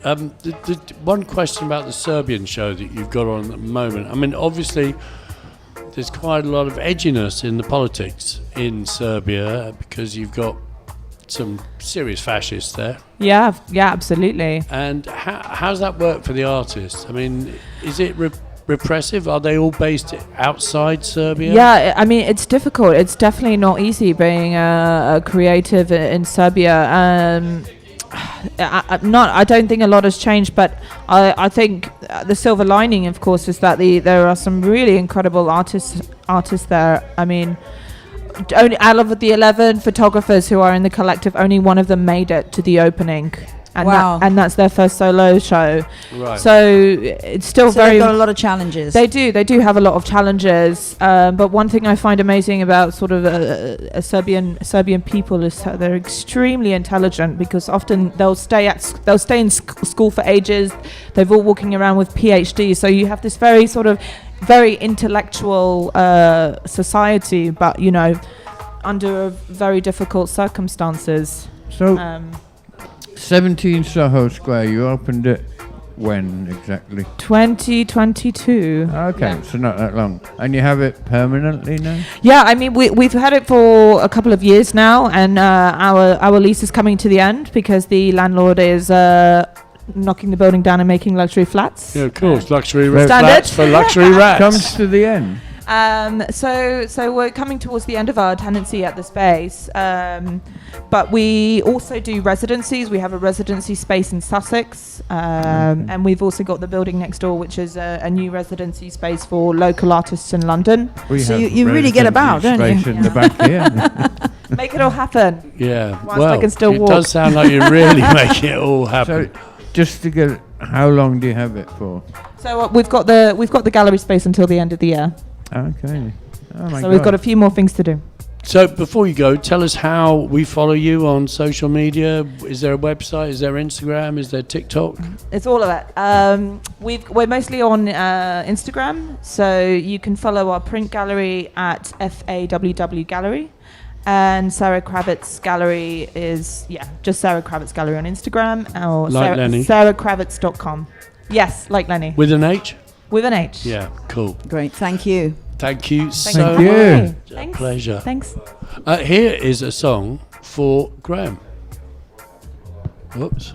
And the one question about the Serbian show that you've got on at the moment. I mean, obviously, there's quite a lot of edginess in the politics in Serbia because you've got some serious fascists there.
Yeah, absolutely.
And how's that work for the artists? I mean, is it repressive? Are they all based outside Serbia?
Yeah, I mean, it's difficult. It's definitely not easy being a creative in Serbia. I don't think a lot has changed, but I think the silver lining, of course, is that there are some really incredible artists there. I mean, only out of the 11 photographers who are in the collective, only one of them made it to the opening. And
Wow.
and that's their first solo show.
Right.
So it's still very...
they've got a lot of challenges.
They do have a lot of challenges. But one thing I find amazing about sort of a Serbian people is that they're extremely intelligent, because often they'll stay in school for ages. They're all walking around with PhDs. So you have this very sort of very intellectual society, but under very difficult circumstances.
So, 17 Soho Square, you opened it when exactly?
2022.
Okay,
Yeah.
so not that long. And you have it permanently now?
Yeah, I mean, we've had it for a couple of years now, and our lease is coming to the end because the landlord is knocking the building down and making luxury flats.
Yeah, of course, luxury
Standard.
flats for luxury rats.
Comes to the end.
So we're coming towards the end of our tenancy at the space, but we also do residencies. We have a residency space in Sussex, and we've also got the building next door, which is a new residency space for local artists in London.
So you really get about, don't you?
Space in the back here.
Make it all happen.
Yeah,
Whilst I can still
it
walk.
does sound like you're really making it all happen.
So, just to get, how long do you have it for?
So we've got the gallery space until the end of the year.
Okay. Oh my
So
God.
we've got a few more things to do.
So before you go, tell us how we follow you on social media. Is there a website? Is there Instagram? Is there TikTok?
It's all of it. We're mostly on Instagram, so you can follow our print gallery at FAWW Gallery, and Sarah Kravitz Gallery is just Sarah Kravitz Gallery on Instagram, or
Like Lenny.
sarahkravitz.com. Yes, like Lenny.
With an H?
With an H.
Yeah, cool.
Great, thank you.
Thank you
Thank
so
you.
much.
Thanks.
Pleasure.
Thanks.
Here is a song for Graham. Whoops.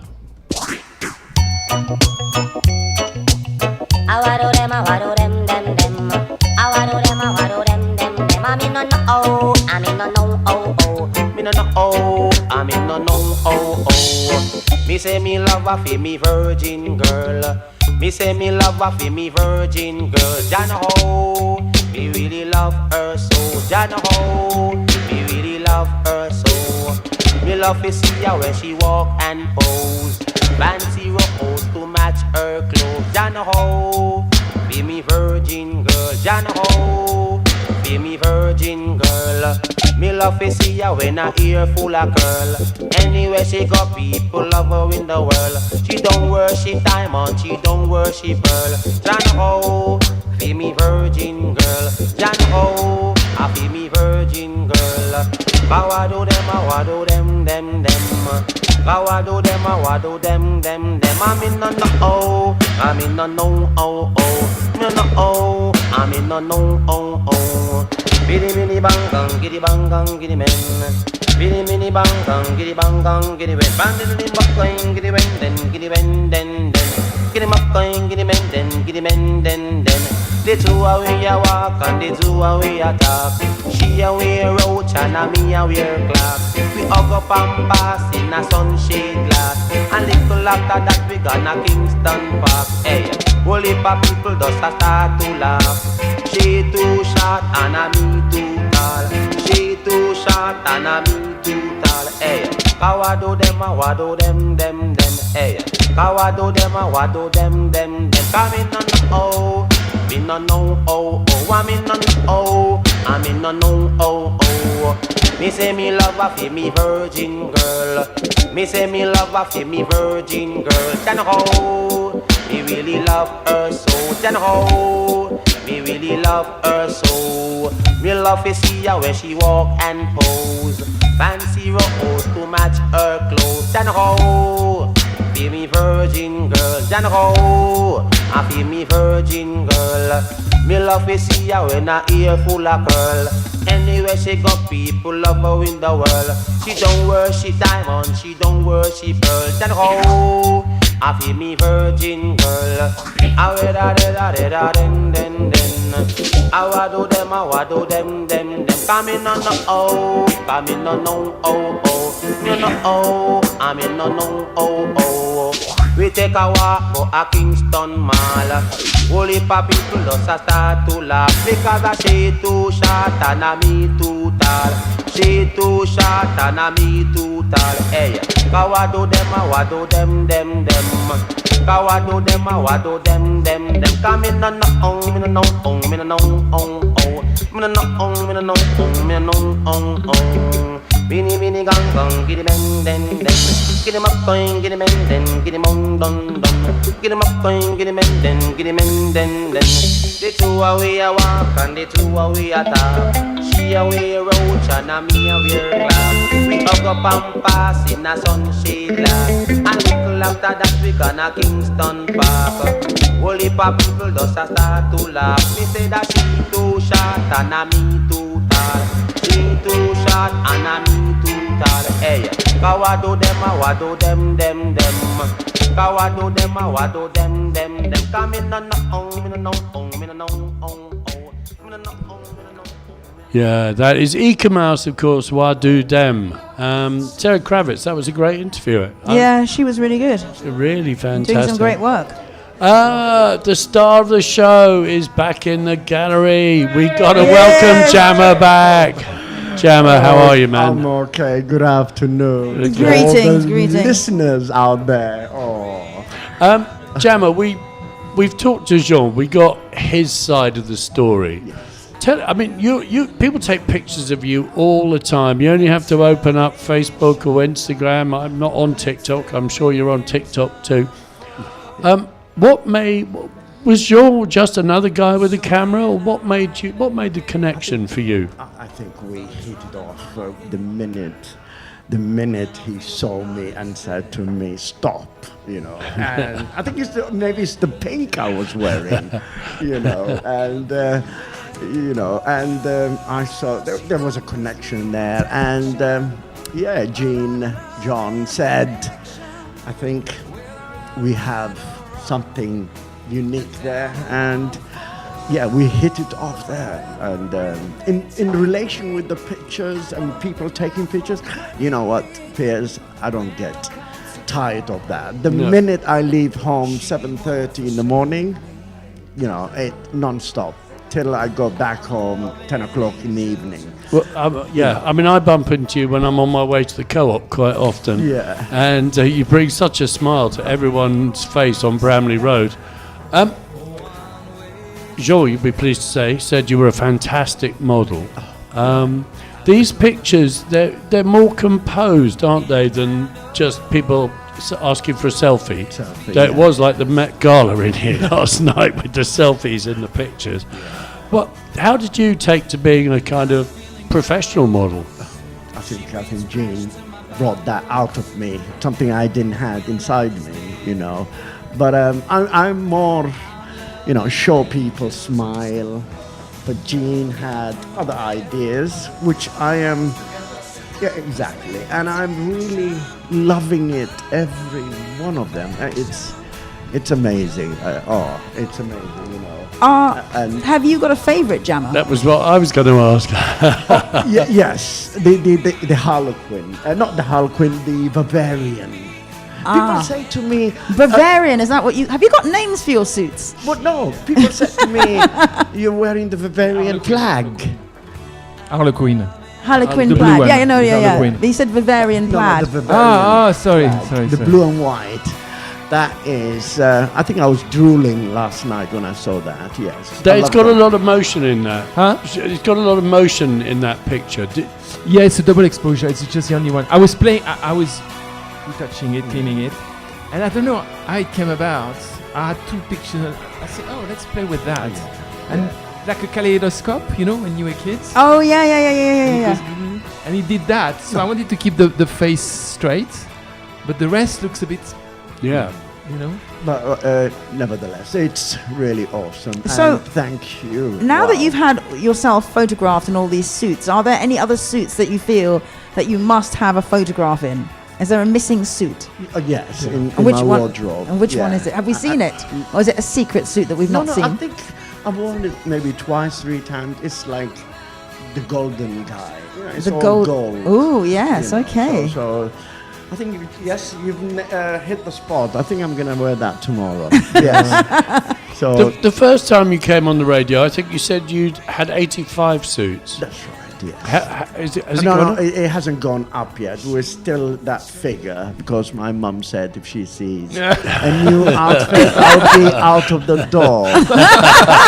Me say me love her for me virgin girl. Me say me love her for me virgin girl. Jah know how me really love her so. Jah know how me really love her so. Me love to see her when she walk and pose. Fancy rose to match her clothes. Jah know how be me virgin girl. Jah know how be me virgin girl. Me love to see her when her ear full of curl. Anywhere she go, people love her in the world. She don't worship diamond, she don't worship pearl. John Ho, feel me virgin girl. John Ho, I feel me virgin girl. Kawado them, them. Kawado them, them. I'm in no oh, I'm in no oh. Me no oh, I'm in no oh. Biddy biddy bang gang, giddy bang gang, giddy men. Biddy biddy bang gang, giddy bang gang, giddy men. Bang giddy bang gang, giddy men, then giddy men, then. Giddy bang gang, giddy men, then giddy men, then. The two away a walk and the two away a talk. She a wear roach and a me a wear clock. We hug up and pass in a sunshade glass. And little after that we gonna Kingston Park. Hey, whole heap of people just a start to laugh. She too short and a me too tall. She too short and a me too tall. Hey, kawado them a wado them. Hey, kawado them a wado them. Come in on the oh. Me no know oh. I'm in no oh. I'm in no oh. Me say me love her for me virgin girl. Me say me love her for me virgin girl. Then ho, me really love her so. Then ho, me really love her so. Me love to see her when she walk and pose. Fancy rose to match her clothes. Then ho, be me virgin girl. Then ho, I feel me virgin girl. Me love to see her when her ear full of curl. Anywhere she go, people love her in the world. She don't worship diamond, she don't worship pearl. Then ho, I feel me virgin girl. I wado them. Come in on the oh, come in on no oh. Me no oh, I'm in no oh. We take a walk to a Kingston Mall. Whole heap of people just a start to laugh because she too short and a me too tall. She too short and a me too tall. Hey, kawado them. Kawado them. Come in on the me no Bini gang, giddy men, then. Giddy up going, giddy men, then. Giddy mon, dun. Giddy up going, giddy men, then. The two away a walk and the two away a talk. She away a roach and a me a wear glass. We hug up and pass in a sunshade glass. And little after that we gonna Kingston Park. Whole heap of people just a start to laugh. Me say that she too short and a me too tall. She too short and a me too tall. Hey, kawado them. Kawado them. Come in on the
Yeah, that is Eka Mouse, of course. Wadu Dem. Sarah Kravitz, that was a great interview.
Yeah, she was really good.
Really fantastic.
Doing some great work.
The star of the show is back in the gallery. We got to welcome Jammer back. Jammer, how are you, man?
I'm okay. Good afternoon.
Greetings.
Listeners out there.
Jammer, we've talked to Jean. We got his side of the story. You people take pictures of you all the time. You only have to open up Facebook or Instagram. I'm not on TikTok. I'm sure you're on TikTok too. Was Jean just another guy with a camera, or what made the connection for you?
I think we hit it off the minute he saw me and said to me, "Stop," And I think maybe it's the pink I was wearing, and. I saw there was a connection there, and John said, I think we have something unique there, and we hit it off there, and in relation with the pictures and people taking pictures, you know what, Piers, I don't get tired of that. The minute I leave home 7:30 in the morning, it non-stop. Till I go back home 10 o'clock in the evening.
Well, I bump into you when I'm on my way to the co-op quite often.
Yeah.
And you bring such a smile to everyone's face on Bramley Road. Jean, you'd be pleased to say, said you were a fantastic model. these pictures, they're more composed, aren't they, than just people asking for a selfie. It was like the Met Gala in here last night with the selfies in the pictures. Well, how did you take to being a kind of professional model?
I think Jean brought that out of me, something I didn't have inside me, you know. But I'm more, you know, show people, smile. But Jean had other ideas, which I am, yeah, exactly. And I'm really loving it, every one of them. It's amazing. It's amazing, you know.
And have you got a favourite jammer?
That was what I was going to ask.
Yes, the Harlequin. Not the Harlequin, the Bavarian. People say to me...
Bavarian, is that what you... Have you got names for your suits?
Well, no. People say to me, you're wearing the Bavarian flag.
Harlequin.
Harlequin
the blue
plaid.
one.
Yeah, you know, yeah.
Harlequin.
He said Bavarian plaid.
No, the Bavarian
sorry.
The blue and white. That is... I think I was drooling last night when I saw that, yes.
It's got a lot of motion in that. Huh? It's got a lot of motion in that picture.
Yeah, it's a double exposure. It's just the only one. I was playing... I was... touching it, cleaning it, and I don't know how it came about. I had two pictures. I said, "Oh, let's play with that," and like a kaleidoscope, you know, when you were kids.
Oh yeah.
And he did that. So I wanted to keep the face straight, but the rest looks a bit, you know.
But nevertheless, it's really awesome.
So
and thank you.
Now that you've had yourself photographed in all these suits, are there any other suits that you feel that you must have a photograph in? Is there a missing suit?
Yes, in
which
my
one,
wardrobe.
And which one is it? Have we seen it? Or is it a secret suit that we've not seen?
I think I've worn it maybe twice, 3 times. It's like the golden guy. Yeah, it's all gold.
Oh, yes,
you know.
okay.
So I think, yes, you've hit the spot. I think I'm going to wear that tomorrow. Yes. So
the first time you came on the radio, I think you said you'd had 85 suits.
That's right. Yes.
It
hasn't gone up yet. We're still that figure because my mum said if she sees a new outfit, I'll be out of the door.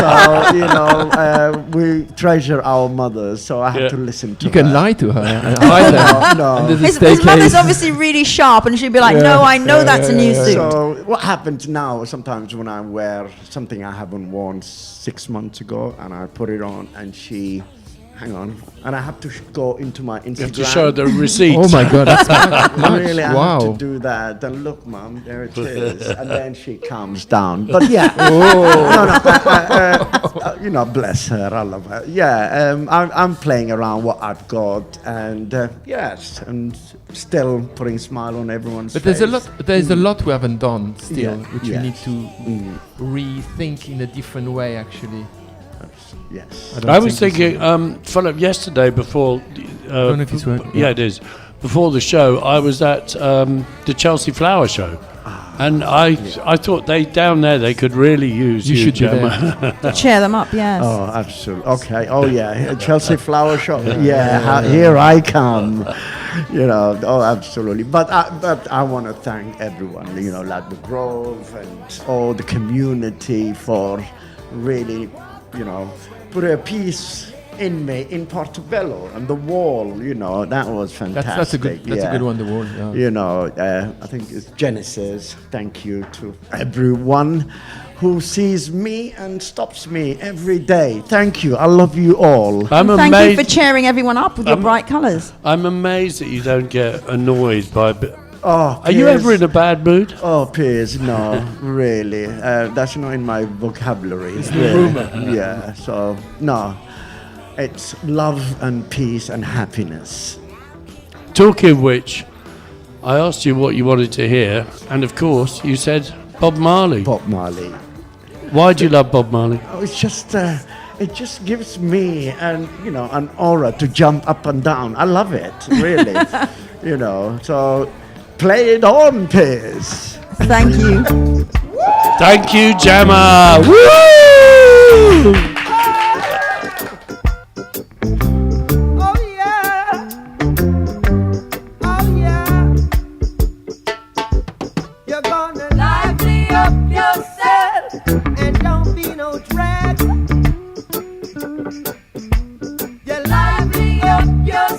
So, you know, we treasure our mothers, so I have to listen to her.
You can lie to her.
No.
His mother's obviously really sharp, and she'd be like, no, I know that's a new suit.
So what happens now, sometimes when I wear something I haven't worn 6 months ago, and I put it on, and she... Hang on, and I have to go into my Instagram.
You have to show the receipt.
Oh my God, that's
really, I have to do that. And look, Mum, there it is. And then she calms down. But yeah, you know, bless her, I love her. Yeah, I'm playing around what I've got, and yes, and still putting a smile on everyone's face.
But there's a lot we haven't done still, which we need to rethink in a different way, actually.
Yes.
I was thinking, Philip, yesterday before...
I don't know if it's working.
Yeah, it is. Before the show, I was at the Chelsea Flower Show. And I thought down there they could really use you, Gemma.
Cheer them up, yes.
Oh, absolutely. Okay. Oh, yeah. Chelsea Flower Show. Yeah, here I come. You know, oh, absolutely. But I want to thank everyone, you know, like the Grove and all the community for really, you know, put a piece in me in Portobello and the wall, you know, that was fantastic.
That's a good one, the wall. Yeah.
You know, I think it's Genesis. Thank you to everyone who sees me and stops me every day. Thank you. I love you all.
Thank you for cheering everyone up with your bright colours.
I'm amazed that you don't get annoyed by...
Oh,
are you ever in a bad mood?
Oh, Piers, no, really. That's not in my vocabulary.
It's the rumour.
Yeah, so, no. It's love and peace and happiness.
Talking of which, I asked you what you wanted to hear, and of course, you said Bob Marley.
Bob Marley.
Why do you love Bob Marley?
Oh, it's just... it just gives me an aura to jump up and down. I love it, really. You know, so... Play it on, Piers.
Thank you.
Thank you, Gemma. Woo!
Oh yeah. Oh yeah. You're gonna lively up yourself and don't be no drag. You lively up yourself.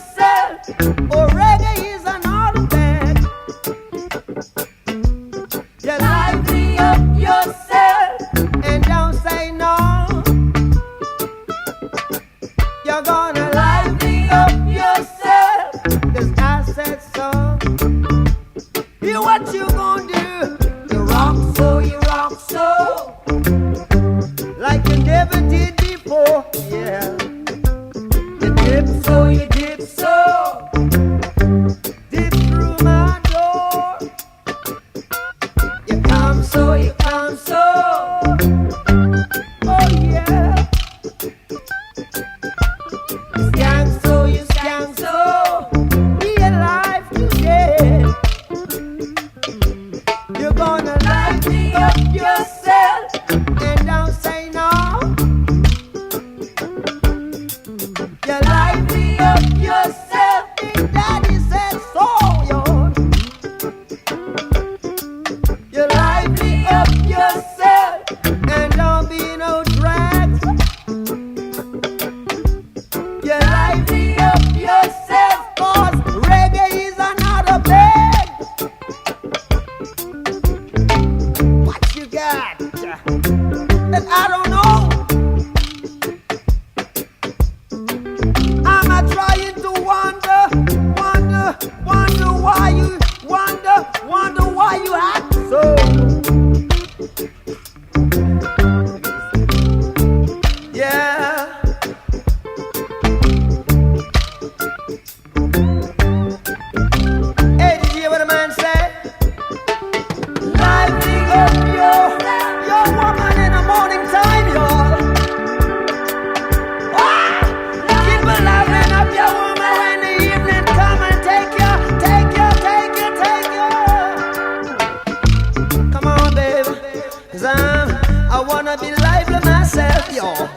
yourself and don't say no. You're gonna lively up yourself, 'cause I said so. You what you gonna do? You rock so, like you never did before, yeah. You dip so, dip through my door. You come so, oh yeah. You skank so, be alive today. You're gonna lighten up yourself and don't say no. You lighten up yourself, and Daddy said so, yo. You lighten up yourself and don't be no drag. You lighten up yourself, 'cause reggae is another bed. What you got? And I don't know. I'm a trying to wonder why you act so. Yeah. Hey, did you hear what a man said? Lighting up your woman in the morning time, y'all. Keep lighting up your woman when the evening come and take you. Come on, baby, 'cause I wanna be lively myself, y'all.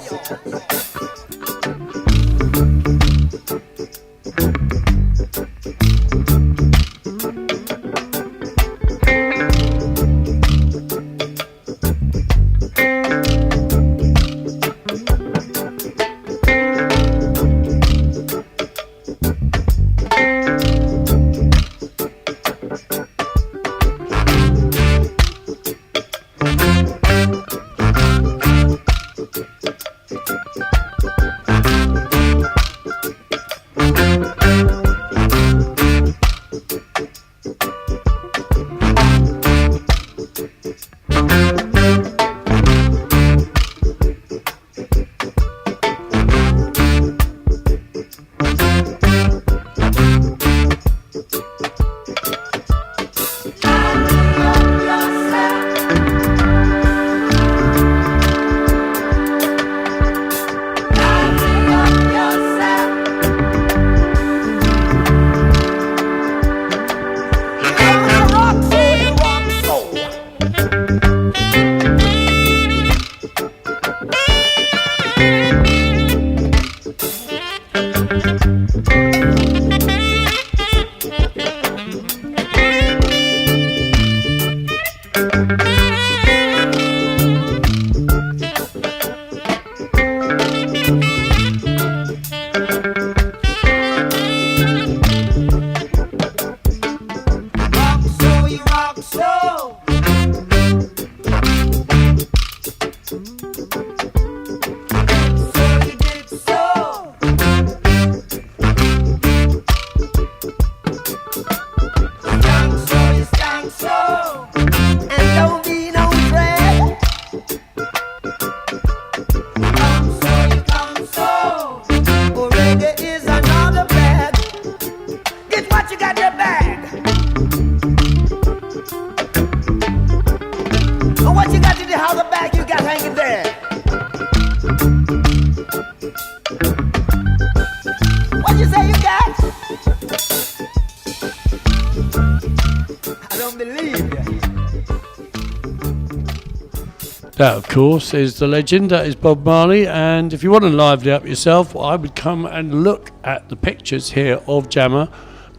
That, of course, is the legend. That is Bob Marley. And if you want to lively up yourself, I would come and look at the pictures here of Jammer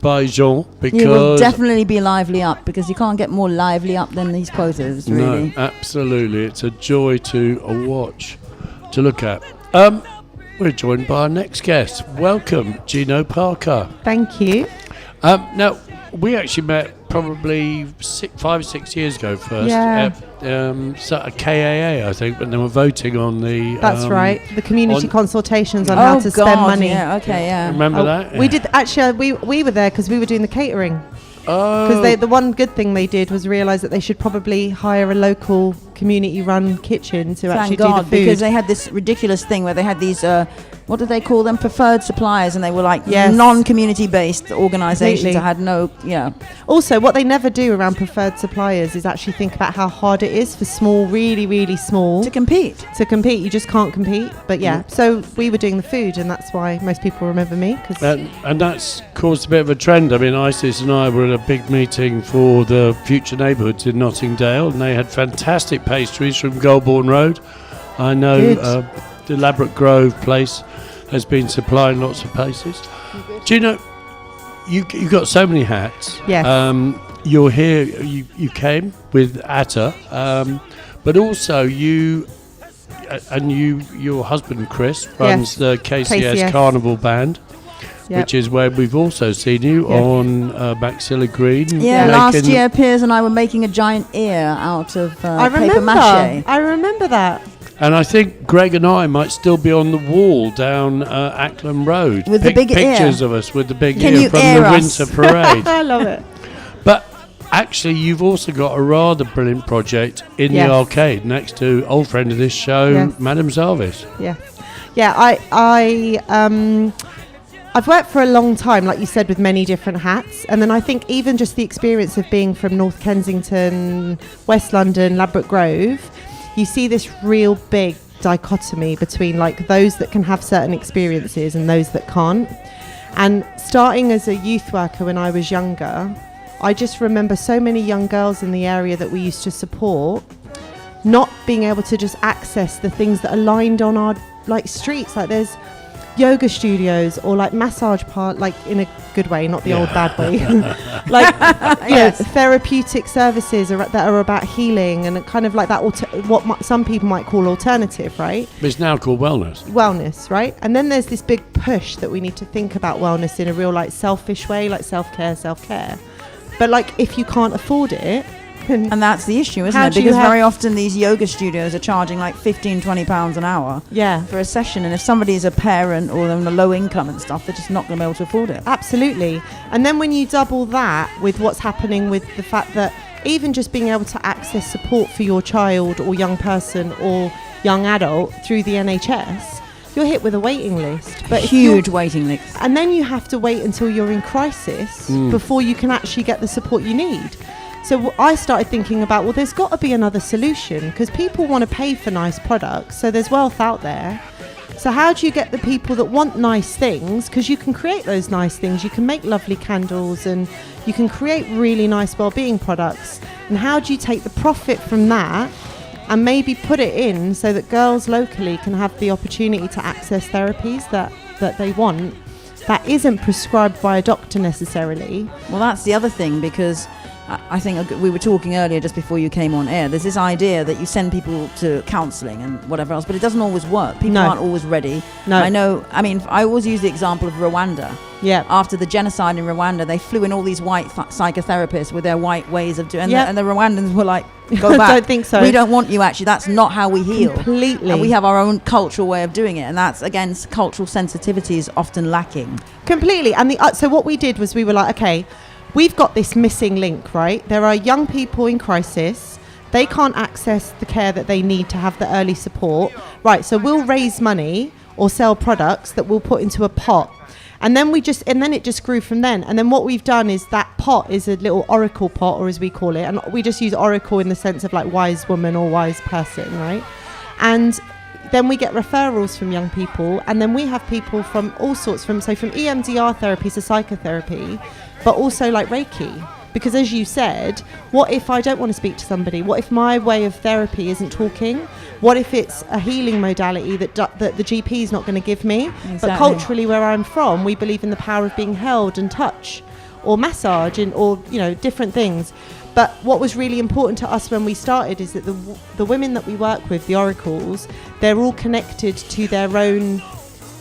by Jean, because
you will definitely be lively up, because you can't get more lively up than these photos, really.
No, absolutely. It's a joy to watch, to look at. We're joined by our next guest. Welcome, Gino Parker.
Thank you.
Now, we actually met probably 5 or 6 years ago first.
Yeah.
So a KAA, I think, but they were voting on the.
That's right. The community consultations on
Oh,
how to spend
God,
money.
yeah, okay, yeah.
Remember that?
We did actually. We were there because we were doing the catering.
Oh.
Because the one good thing they did was realise that they should probably hire a local community-run kitchen to actually
Thank God,
do the food.
because they had this ridiculous thing where they had these, what did they call them? Preferred suppliers, and they were like
Yes.
non-community-based organisations
Completely.
that had no,
Also, what they never do around preferred suppliers is actually think about how hard it is for small, really, really small
to compete.
You just can't compete. But yeah, so we were doing the food, and that's why most people remember me.
And that's caused a bit of a trend. I mean, Isis and I were at a big meeting for the Future Neighbourhoods in Nottingdale, and they had fantastic pastries from Goulburn Road. I know the Elaborate Grove place has been supplying lots of places. Do you know, you got so many hats.
Yes.
You're here, you came with Atta, but also your husband Chris runs the KCS Carnival Band.
Yep.
Which is where we've also seen you on Maxilla Green.
Yeah, last year Piers and I were making a giant ear out of
I
paper mache.
I remember that.
And I think Greg and I might still be on the wall down Acklam Road.
With the big
pictures
ear.
of us with the big
Can
ear
you
from
air
the
us?
Winter Parade.
I love it.
But actually, you've also got a rather brilliant project in the arcade next to old friend of this show, Madame Zarvis.
Yeah. I've worked for a long time, like you said, with many different hats. And then I think even just the experience of being from North Kensington, West London, Ladbroke Grove, you see this real big dichotomy between like those that can have certain experiences and those that can't. And starting as a youth worker when I was younger, I just remember so many young girls in the area that we used to support not being able to just access the things that are lined on our like streets. Like there's yoga studios or like massage part, like in a good way, not the old bad way. Like therapeutic services that are about healing and kind of like that some people might call alternative, right?
It's now called
Wellness, right? And then there's this big push that we need to think about wellness in a real like selfish way, like self-care. But like if you can't afford it,
and that's the issue, isn't it? Because very often these yoga studios are charging like £15-20 an hour for a session, and if somebody's a parent or they're on a low income and stuff, they're just not going to be able to afford it.
Absolutely. And then when you double that with what's happening with the fact that even just being able to access support for your child or young person or young adult through the NHS, you're hit with a waiting list.
But huge waiting list.
And then you have to wait until you're in crisis before you can actually get the support you need. So I started thinking about, well, there's got to be another solution because people want to pay for nice products. So there's wealth out there. So how do you get the people that want nice things? Because you can create those nice things. You can make lovely candles and you can create really nice well-being products. And how do you take the profit from that and maybe put it in so that girls locally can have the opportunity to access therapies that they want that isn't prescribed by a doctor necessarily?
Well, that's the other thing, because I think we were talking earlier just before you came on air. There's this idea that you send people to counselling and whatever else, but it doesn't always work. People aren't always ready.
No.
I always use the example of Rwanda.
Yeah.
After the genocide in Rwanda, they flew in all these white psychotherapists with their white ways of doing it. And the Rwandans were like, go back.
Don't think so.
We don't want you, actually. That's not how we heal.
Completely.
And we have our own cultural way of doing it. And that's, again, cultural sensitivity is often lacking.
Completely. And so what we did was we were like, okay, we've got this missing link, right? There are young people in crisis. They can't access the care that they need to have the early support. Right, so we'll raise money or sell products that we'll put into a pot. And then it just grew from then. And then what we've done is that pot is a little oracle pot, or as we call it. And we just use oracle in the sense of like wise woman or wise person, right? And then we get referrals from young people. And then we have people from all sorts, from EMDR therapy to psychotherapy, but also like Reiki. Because as you said, what if I don't want to speak to somebody? What if my way of therapy isn't talking? What if it's a healing modality that the GP is not going to give me?
Exactly.
But culturally, where I'm from, we believe in the power of being held and touch or massage or different things. But what was really important to us when we started is that the women that we work with, the oracles, they're all connected to their own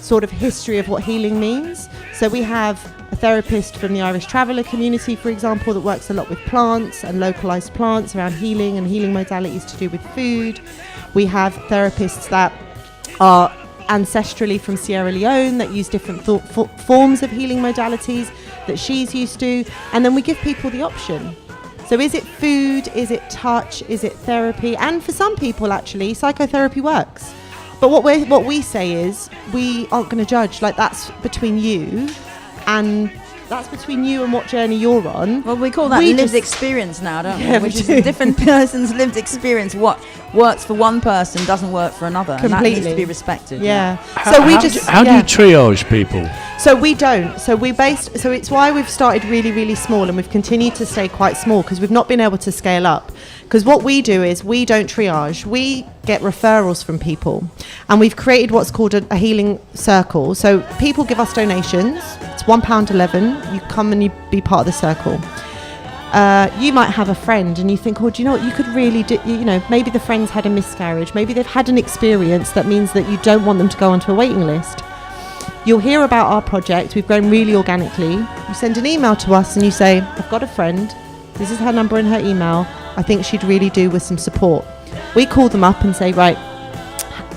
sort of history of what healing means. So we have a therapist from the Irish Traveller community, for example, that works a lot with plants and localized plants around healing and healing modalities to do with food. We have therapists that are ancestrally from Sierra Leone that use different forms of healing modalities that she's used to, and then we give people the option. So is it food, is it touch, is it therapy? And for some people actually psychotherapy works, but what we say is we aren't going to judge. Like, that's between you and what journey you're on.
Well, we call that lived experience now, don't we? Which is a different person's lived experience. What works for one person doesn't work for another.
Completely.
And that needs to be respected.
Yeah.
How do you triage people?
So we don't. So it's why we've started really, really small, and we've continued to stay quite small because we've not been able to scale up. Because what we do is we don't triage. We get referrals from people, and we've created what's called a healing circle. So people give us donations. It's £1.11. You come and you be part of the circle. You might have a friend and you think, oh, do you know what you could really do? You know, maybe the friend's had a miscarriage. Maybe they've had an experience that means that you don't want them to go onto a waiting list. You'll hear about our project. We've grown really organically. You send an email to us and you say, I've got a friend. This is her number and her email. I think she'd really do with some support. We call them up and say, right,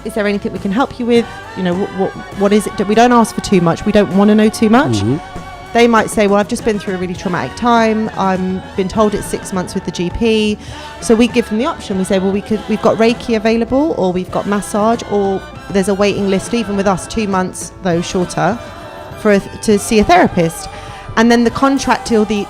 is there anything we can help you with? You know, what is it? We don't ask for too much. We don't want to know too much. Mm-hmm. They might say, well, I've just been through a really traumatic time. I've been told it's 6 months with the GP. So we give them the option. We say, well, we've got Reiki available, or we've got massage, or there's a waiting list, even with us 2 months, though shorter, to see a therapist. And then the contract till the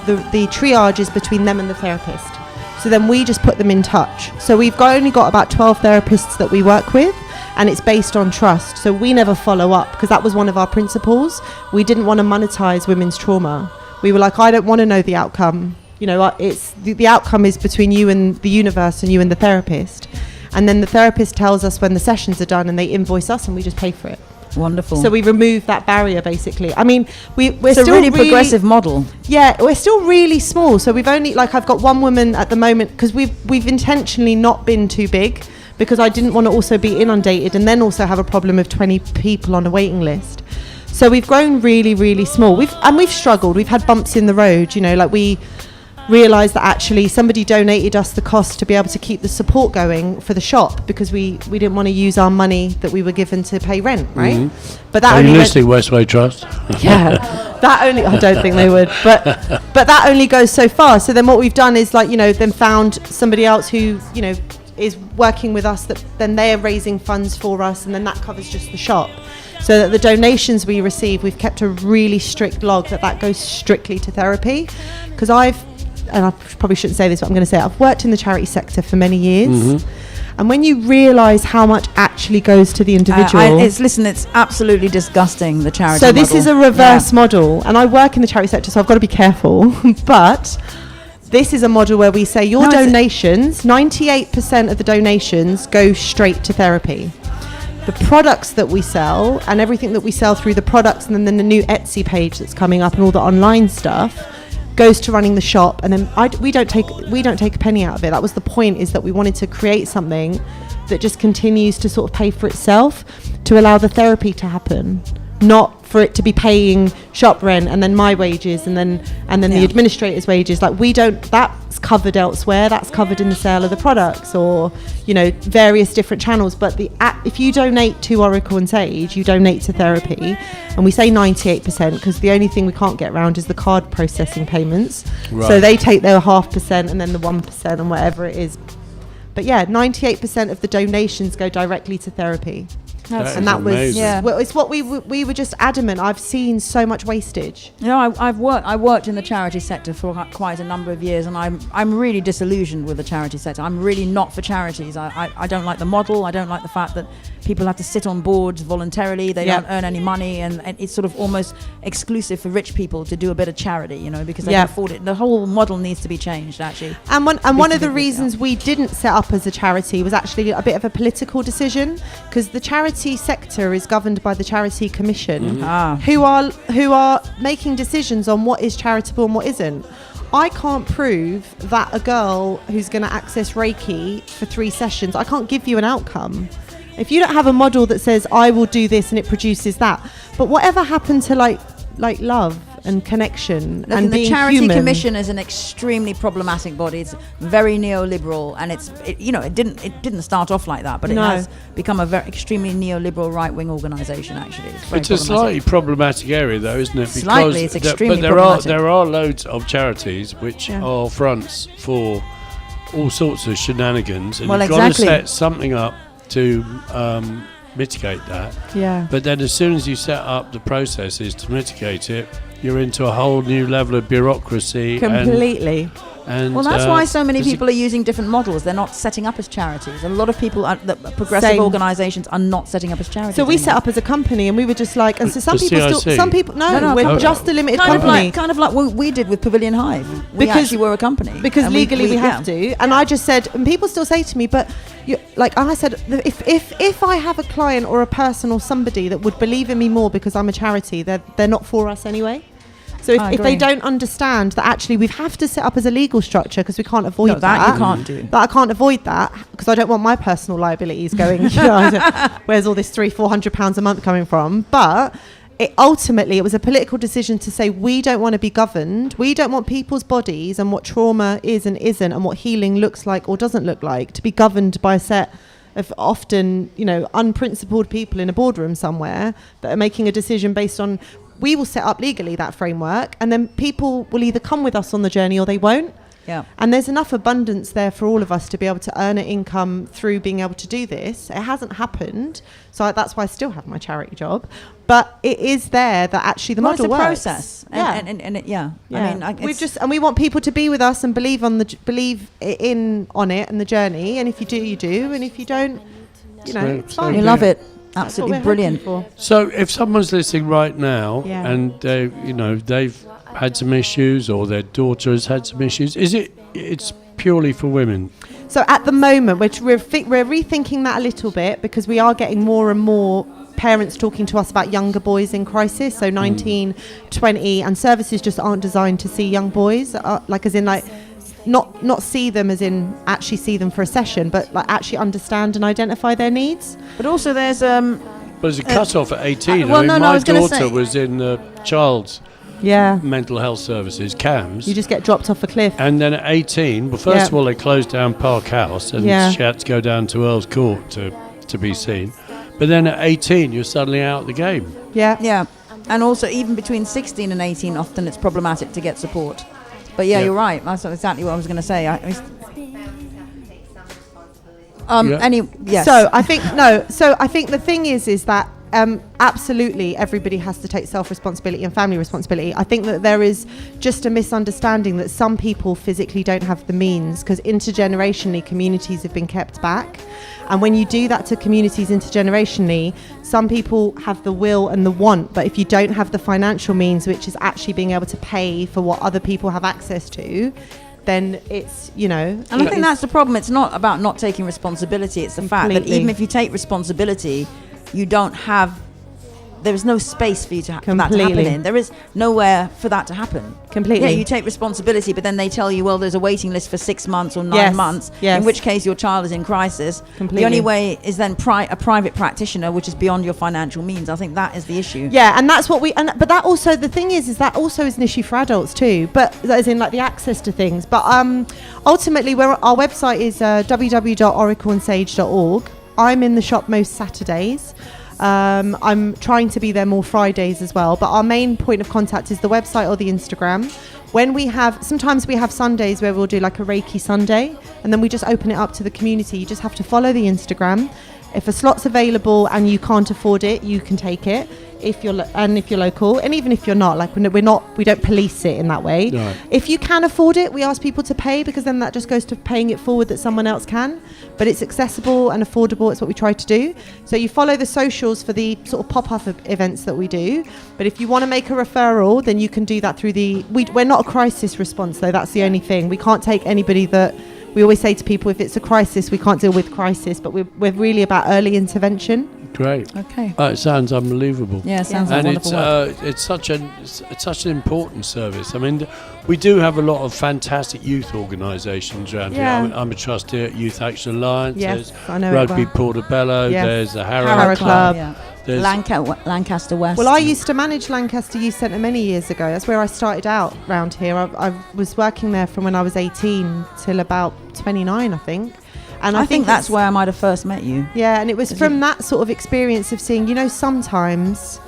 triage is between them and the therapist. So then we just put them in touch. So we've only got about 12 therapists that we work with, and it's based on trust. So we never follow up, because that was one of our principles. We didn't want to monetize women's trauma. We were like, I don't want to know the outcome. You know, it's the outcome is between you and the universe and you and the therapist. And then the therapist tells us when the sessions are done, and they invoice us, and we just pay for it.
Wonderful.
So we remove that barrier, basically. I mean, we're
it's
still
a really progressive model.
Yeah, we're still really small. So we've only, like, I've got one woman at the moment, because we've intentionally not been too big, because I didn't want to also be inundated and then also have a problem of 20 people on a waiting list. So we've grown really, really small. We've struggled. We've had bumps in the road. You know, like, we realised that actually somebody donated us the cost to be able to keep the support going for the shop, because we didn't want to use our money that we were given to pay rent, right?
Mm-hmm.
But that
Are
only
you listening, Westway Trust?
Yeah, that only, I don't think they would, but that only goes so far. So then what we've done is, like, you know, then found somebody else who, you know, is working with us, that then they're raising funds for us, and then that covers just the shop. So that the donations we receive, we've kept a really strict log that goes strictly to therapy. Because and I probably shouldn't say this, but I'm going to say it, I've worked in the charity sector for many years. Mm-hmm. And when you realise how much actually goes to the individual...
it's absolutely disgusting, the charity
model. So this is a reverse model. And I work in the charity sector, so I've got to be careful. But this is a model where we say your donations, 98% of the donations go straight to therapy. The products that we sell, and everything that we sell through the products, and then the new Etsy page that's coming up and all the online stuff, goes to running the shop. And then we don't take a penny out of it. That was the point, is that we wanted to create something that just continues to sort of pay for itself, to allow the therapy to happen, not for it to be paying shop rent and then my wages and then the administrator's wages. Like, we don't, that's covered elsewhere. That's covered in the sale of the products, or, you know, various different channels. But if you donate to Oracle and Sage, you donate to therapy. And we say 98%, because the only thing we can't get around is the card processing payments. Right. So they take their 0.5% and then the 1% and whatever it is. But yeah, 98% of the donations go directly to therapy. And that was it's what we were just adamant. I've seen so much wastage.
You know, I worked in the charity sector for quite a number of years, and I'm really disillusioned with the charity sector. I'm really not for charities. I don't like the model. I don't like the fact that people have to sit on boards voluntarily. They don't earn any money, and it's sort of almost exclusive for rich people to do a bit of charity, you know, because they can afford it. The whole model needs to be changed, actually.
And one of the reasons we didn't set up as a charity was actually a bit of a political decision, because the charity sector is governed by the Charity Commission, who are making decisions on what is charitable and what isn't. I can't prove that a girl who's going to access Reiki for 3 sessions, I can't give you an outcome. If you don't have a model that says I will do this and it produces that, but whatever happened to like love and connection
Look,
and
the
being
Charity
human?
Commission is an extremely problematic body. It's very neoliberal, and it didn't start off like that, but it has become a very extremely neoliberal right-wing organisation. Actually,
it's a slightly problematic area, though, isn't it?
Slightly, it's extremely
but
problematic.
there are loads of charities which are fronts for all sorts of shenanigans, and you've got to set something up to mitigate that.
Yeah.
But then as soon as you set up the processes to mitigate it, you're into a whole new level of bureaucracy.
Completely.
And
well, that's why so many people are using different models. They're not setting up as charities. A lot of people, progressive organisations, are not setting up as charities.
So we
anymore.
set up as a company, and we were just like, and so some
The
people
CIC?
some people, we're just a limited
kind
company.
kind of like what we did with Pavilion Hive. We actually were a company.
Because legally we have to. And I just said, and people still say to me, but I said, if I have a client or a person or somebody that would believe in me more because I'm a charity, they're not for us anyway. So if they don't understand that actually we have to set up as a legal structure because we can't avoid that.
You can't do.
But I can't avoid that because I don't want my personal liabilities going, where's all this £300-400 a month coming from? But ultimately it was a political decision to say we don't want to be governed. We don't want people's bodies and what trauma is and isn't and what healing looks like or doesn't look like to be governed by a set of often, unprincipled people in a boardroom somewhere that are making a decision based on. We will set up legally that framework, and then people will either come with us on the journey or they won't.
Yeah.
And there's enough abundance there for all of us to be able to earn an income through being able to do this. It hasn't happened, so that's why I still have my charity job. But it is there that actually the model works.
It's a process.
And we want people to be with us and believe on it and the journey. And if you do, you do, and if you don't, it's fine.
You love it. Absolutely brilliant.
So if someone's listening right now and they've had some issues or their daughter has had some issues, it's purely for women?
So at the moment we're rethinking that a little bit because we are getting more and more parents talking to us about younger boys in crisis, so 19, 20, and services just aren't designed to see young boys, not see them as in actually see them for a session, but like actually understand and identify their needs.
But also there's
But there's a cut-off at 18.
my
daughter was in child's mental health services, CAMS.
You just get dropped off a cliff.
And then at 18, well, first of all, they closed down Park House, and she had to go down to Earl's Court to be seen. But then at 18, you're suddenly out of the game.
Yeah.
Yeah. And also, even between 16 and 18, often it's problematic to get support. But you're right. That's exactly what I was going to say. Yes.
So I think the thing is that absolutely everybody has to take self-responsibility and family responsibility. I think that there is just a misunderstanding that some people physically don't have the means because intergenerationally communities have been kept back. And when you do that to communities intergenerationally, some people have the will and the want, but if you don't have the financial means, which is actually being able to pay for what other people have access to, then it's,
And I think that's the problem. It's not about not taking responsibility. It's the fact that even if you take responsibility, there is no space for you for that to happen in. There is nowhere for that to happen.
Completely.
Yeah, you take responsibility, but then they tell you, well, there's a waiting list for 6 months or 9 months, in which case your child is in crisis.
Completely.
The only way is then a private practitioner, which is beyond your financial means. I think that is the issue.
Yeah, and that's what but that also, the thing is that also is an issue for adults too, but as in like the access to things. But ultimately, our website is www.oracleandsage.org. I'm in the shop most Saturdays. I'm trying to be there more Fridays as well, but our main point of contact is the website or the Instagram. Sometimes we have Sundays where we'll do like a Reiki Sunday, and then we just open it up to the community. You just have to follow the Instagram. If a slot's available and you can't afford it, you can take it. If you're local, and even if you're not, like we don't police it in that way.
No.
If you can afford it, we ask people to pay because then that just goes to paying it forward that someone else can. But it's accessible and affordable. It's what we try to do. So you follow the socials for the sort of pop-up events that we do. But if you want to make a referral, then you can do that through we're not a crisis response though. That's the only thing. We can't take anybody that we always say to people, if it's a crisis, we can't deal with crisis, but we're really about early intervention.
Great.
Okay.
It sounds unbelievable.
Yeah, it sounds like wonderful work.
It's such an important service. I mean, we do have a lot of fantastic youth organisations around here. I'm a trustee at Youth Action Alliance.
Yes,
there's
I know
Rugby
it well.
Portobello.
Yes.
There's the
Harrow Club.
Yeah.
There's
Lancaster West.
Well, I used to manage Lancaster Youth Centre many years ago. That's where I started out round here. I was working there from when I was 18 till about 29, I think. And
I think that's where I might have first met you.
Yeah, and it was from that sort of experience of seeing, sometimes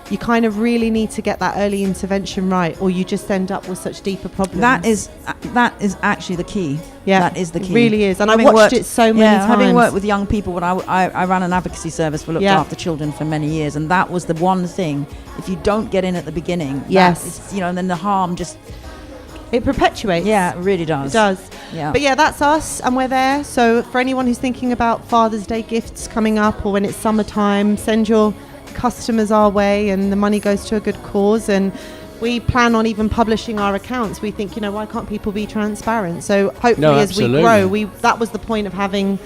you kind of really need to get that early intervention right, or you just end up with such deeper problems.
That is actually the key.
Yeah,
that is the key.
It really is. And I watched it so many times.
Having worked with young people, when I ran an advocacy service for looked after children for many years, and that was the one thing. If you don't get in at the beginning, and then the harm just.
It perpetuates.
Yeah, it really does.
It does.
Yeah.
But yeah, that's us, and we're there. So for anyone who's thinking about Father's Day gifts coming up, or when it's summertime, send your customers our way, and the money goes to a good cause. And we plan on even publishing our accounts. We think, why can't people be transparent? So hopefully, as we grow, that was the point of having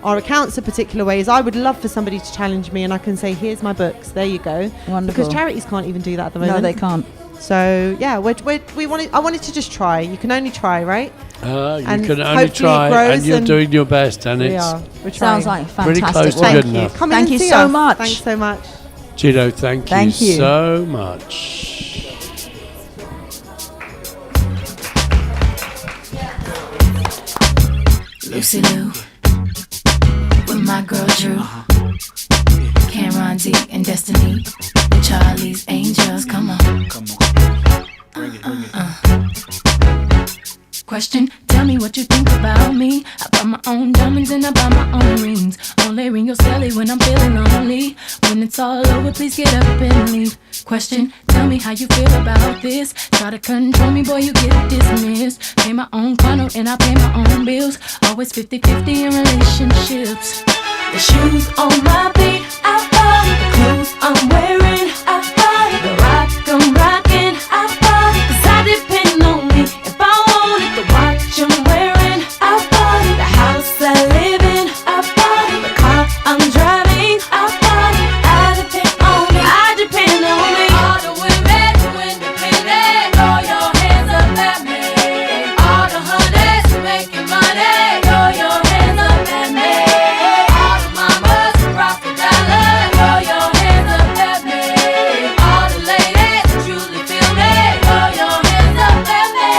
our accounts a particular way. Is I would love for somebody to challenge me, and I can say, "Here's my books. There you go."
Wonderful.
Because charities can't even do that at the moment.
No, they can't.
So yeah, I wanted to just try. You can only try, right?
You can only try, and you're doing your best, and
we're trying.
Sounds like
pretty
fantastic.
close to good enough.
Thank you so much.
Thanks so much.
Gino, thank you so much.
Lucy Lou, with my girl Drew, Cameron D and Destiny, with Charlie's Angels. Come on. Bring it. Question, tell me what you think about me. I buy my own diamonds and I buy my own rings. Only ring your celly when I'm feeling lonely. When it's all over, please get up and leave. Question, tell me how you feel about this. Try to control me, boy, you get dismissed. Pay my own condo and I pay my own bills. Always 50-50 in relationships. The shoes on my feet, I buy. The clothes I'm wearing, I buy. The rock I'm rocking, I buy. 'Cause I depend on me. If I want it, the watch I'm wearing, I buy. The house I live in, I buy. The car I'm driving, I buy. I depend on me. I depend on me. All the women who independent, throw your hands up at me. All the honeys who making money, throw your hands up at me. All the mamas who rock the dollar, throw your hands up at me. All the ladies who truly feel me, throw your hands up at me.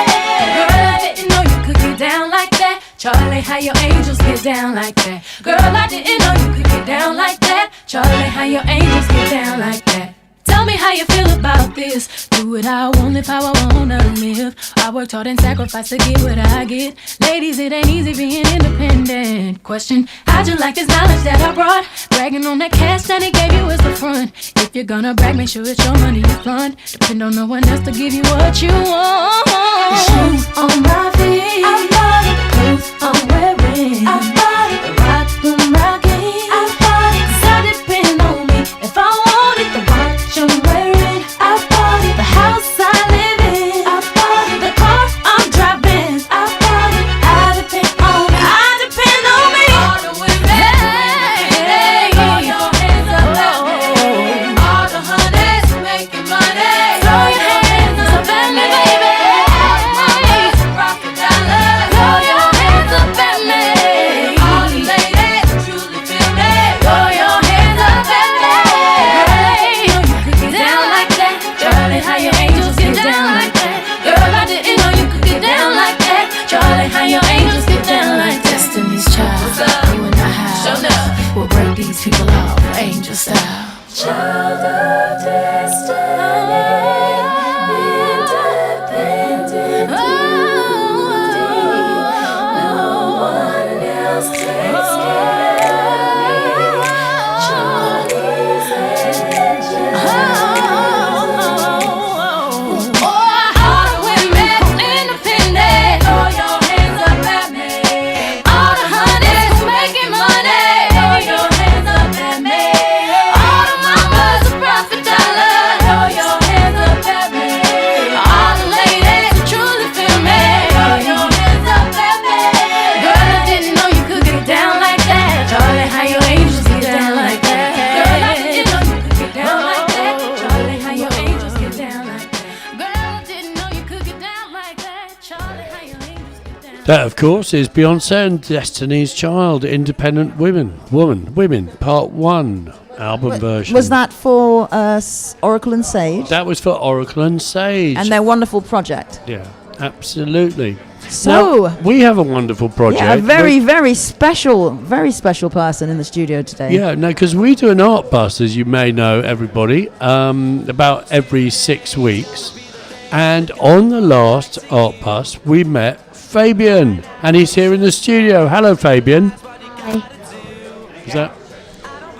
Girl, I didn't know you could get down like that. Charlie, how your angels get down like that. Girl, I didn't know you could get down like that. Charlie, how your angels get down like that. Tell me how you feel about this. Do it how I want, live how I wanna live. I worked hard and sacrificed to get what I get. Ladies, it ain't easy being independent. Question, how'd you like this knowledge that I brought? Bragging on that cash that he gave you as the front. If you're gonna brag, make sure it's your money you fund. Depend on no one else to give you what you want. The shoes on my feet, I bought it. The clothes I'm wearing, I bought it. The rock I'm rocking, I bought it. 'Cause I depend on me. If I want it, the watch I'm wearing, I bought it. The house I live in, I bought it. The car I'm driving, I bought it. I depend on me. I depend on me. All the women, throw your hands up at me. All the honeys who making money, throw your hands up at me, baby. All the mamas who rock the dollar, throw your hands up at me. All the ladies who truly feel me, throw your hands up at me. Down like that, Charlie, how your angels get down like that. Girl, I didn't know you could get down like that. Charlie, how your angels get down like that. Destiny's Child, you and I have. We'll break these people off, angel style. Child of destiny, independent. No one else takes care of me. Charlie's angel. $1
That, of course, is Beyonce and Destiny's Child, Independent Women, Part 1 album version.
Was that for Oracle and Sage?
That was for Oracle and Sage.
And their wonderful project.
Yeah, absolutely.
So
now, we have a wonderful project.
Yeah, a very special person in the studio today.
Yeah, no, because we do an art bus, as you may know, everybody, about every 6 weeks. And on the last art bus, we met Fabian, and he's here in the studio. Hello, Fabian.
Hi.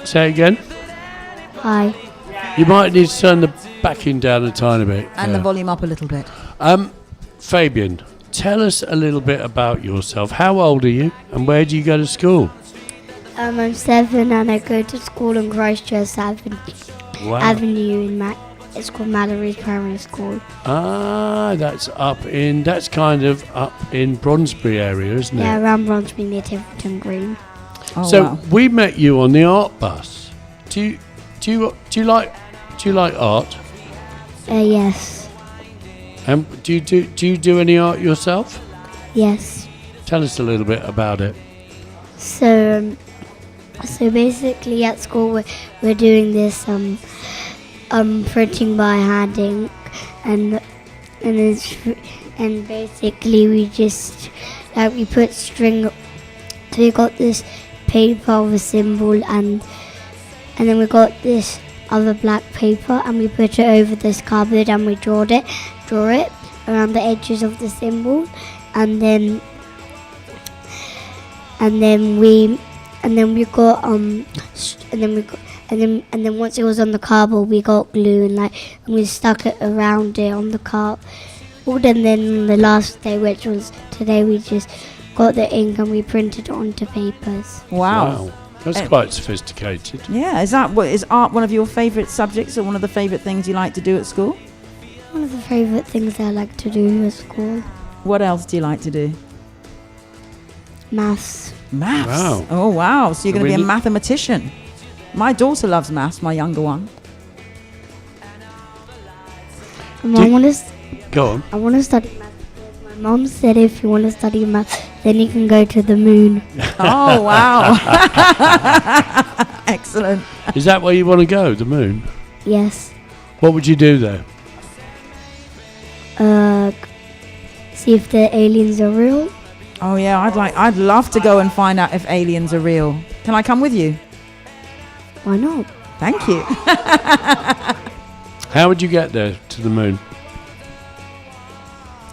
Say it again?
Hi.
You might need to turn the backing down a tiny bit.
And the volume up a little bit.
Fabian, tell us a little bit about yourself. How old are you, and where do you go to school?
I'm 7 and I go to school in Christchurch Avenue in it's called Mallory's Primary School.
That's kind of up in Bronsbury area, isn't it?
Yeah, around Bronsbury near Tiverton Green.
Oh,
so
wow.
we met you on the art bus. Do you like art?
Yes.
Do you do any art yourself?
Yes.
Tell us a little bit about it.
So basically at school we're doing this printing by hand ink and basically we just we put string. So we got this paper with a symbol and then we got this other black paper and we put it over this cupboard and we draw it around the edges of the symbol and then once it was on the cardboard we got glue and we stuck it around it on the cardboard and then the last day, which was today, we just got the ink and we printed it onto papers.
Wow.
That's quite sophisticated.
Yeah, is art one of your favourite subjects or one of the favourite things you like to do at school?
One of the favourite things I like to do at school.
What else do you like to do?
Maths.
Maths?
Wow.
Oh, wow. So you're going to be a mathematician. My daughter loves maths, my younger one.
Go on.
I want to study maths. My mom said if you want to study maths, then you can go to the moon.
Oh, wow. Excellent.
Is that where you want to go, the moon?
Yes.
What would you do there?
See if the aliens are real.
Oh yeah, I'd love to go and find out if aliens are real. Can I come with you?
Why not?
Thank you.
How would you get there to the moon?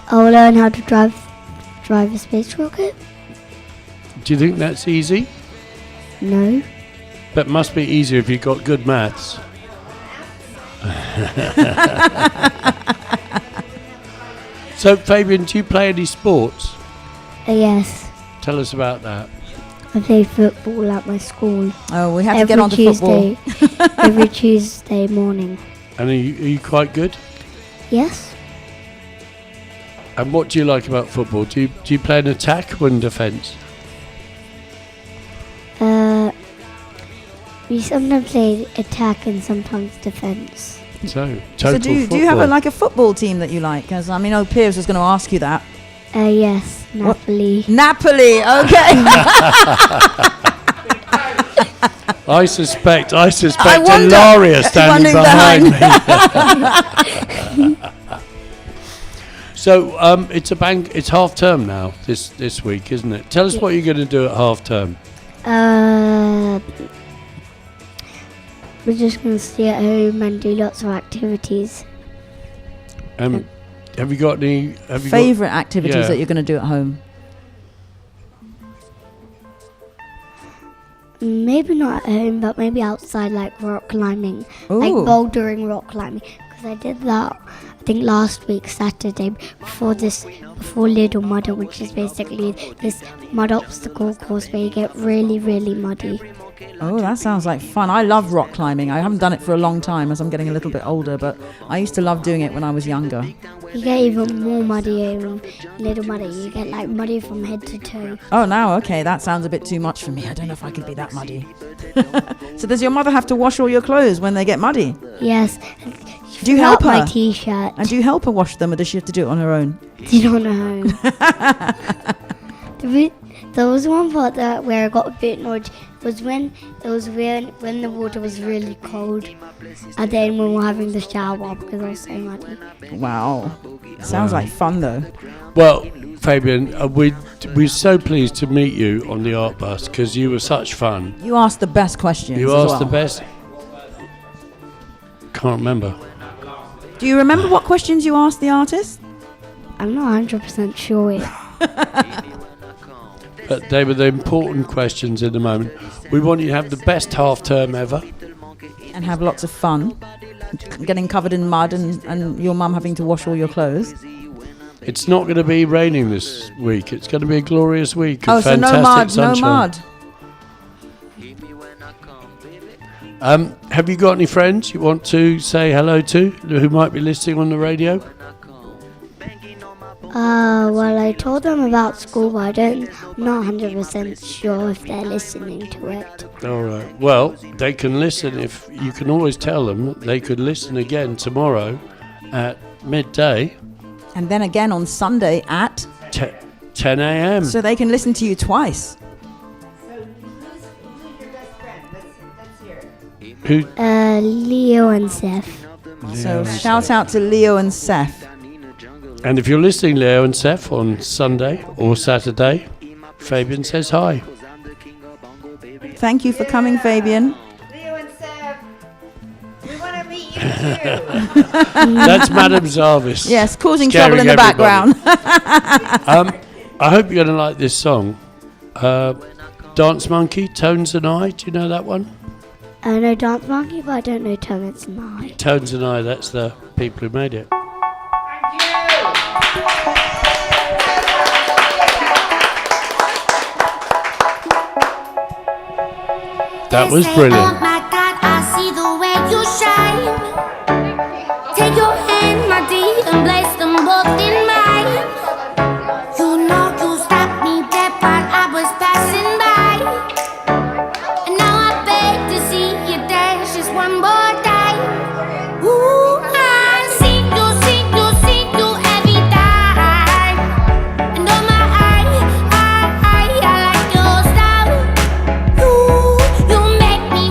I'll learn how to drive a space rocket.
Do you think that's easy?
No.
That must be easier if you've got good maths. So, Fabian, do you play any sports?
Yes.
Tell us about that.
I play football at my school.
Oh, we have to get on to football.
Every Tuesday morning.
And are you quite good?
Yes.
And what do you like about football? Do you play an attack or in defence?
We sometimes play attack and sometimes defence.
So
do you have a football team that you like? Because Piers was going to ask you that.
Yes, Napoli.
What? Napoli, okay.
I suspect Ilaria standing behind me. So it's half term now this week, isn't it? Tell us what you're going to do at half term.
We're just going to stay at home and do lots of activities.
Have you got any
favourite activities that you're going to do at home?
Maybe not at home, but maybe outside, like rock climbing.
Ooh.
Like bouldering rock climbing. Because I did that, I think last week, Saturday, before Little Mudder, which is basically this mud obstacle course where you get really, really muddy.
Oh, that sounds like fun. I love rock climbing. I haven't done it for a long time as I'm getting a little bit older, but I used to love doing it when I was younger.
You get even more muddy in Little Muddy. You get like muddy from head to toe.
Oh, now, okay, that sounds a bit too much for me. I don't know if I could be that muddy. So does your mother have to wash all your clothes when they get muddy?
Yes.
Do you help her?
My t-shirt.
And do you help her wash them, or does she have to do it on her own?
Do it on her own. There was one part that where I got a bit annoyed was when the water was really cold, and then when we were having the shower because I was so muddy.
Wow. Sounds like fun though.
Well, Fabian, we're so pleased to meet you on the art bus because you were such fun.
You asked the best questions.
You
as
asked
well.
the best. Can't remember.
Do you remember what questions you asked the artist?
I'm not 100% sure yet.
But they were the important questions in the moment. We want you to have the best half term ever.
And have lots of fun. Getting covered in mud and your mum having to wash all your clothes.
It's not going to be raining this week. It's going to be a glorious week of
so
fantastic
no
sunshine.
mud.
Have you got any friends you want to say hello to who might be listening on the radio?
Well, I told them about school, but I'm not 100% sure if they're listening to it.
All right. Well, they can listen. If you can always tell them they could listen again tomorrow at midday.
And then again on Sunday at
10 a.m.
So they can listen to you twice.
Who?
Leo and Seth.
So shout out to Leo and Seth.
And if you're listening, Leo and Seth, on Sunday or Saturday, Fabian says hi.
Thank you for coming, Fabian.
Leo and Seth, we want to meet you too.
That's Madame Zarvis.
Yes, causing
scaring
trouble in the
everybody.
background.
I hope you're going to like this song. Dance Monkey, Tones and I. Do you know that one?
I know Dance Monkey, but I don't know Tones and I.
Tones and I, that's the people who made it. That was brilliant.
Oh my God, I see the way you shine. Take your hand, my dear, and place them both in mine. You know you stopped me dead while I was passing by. And now I beg to see you dance just one more time. Ooh, I see you every time. And oh my, I like your style. You make me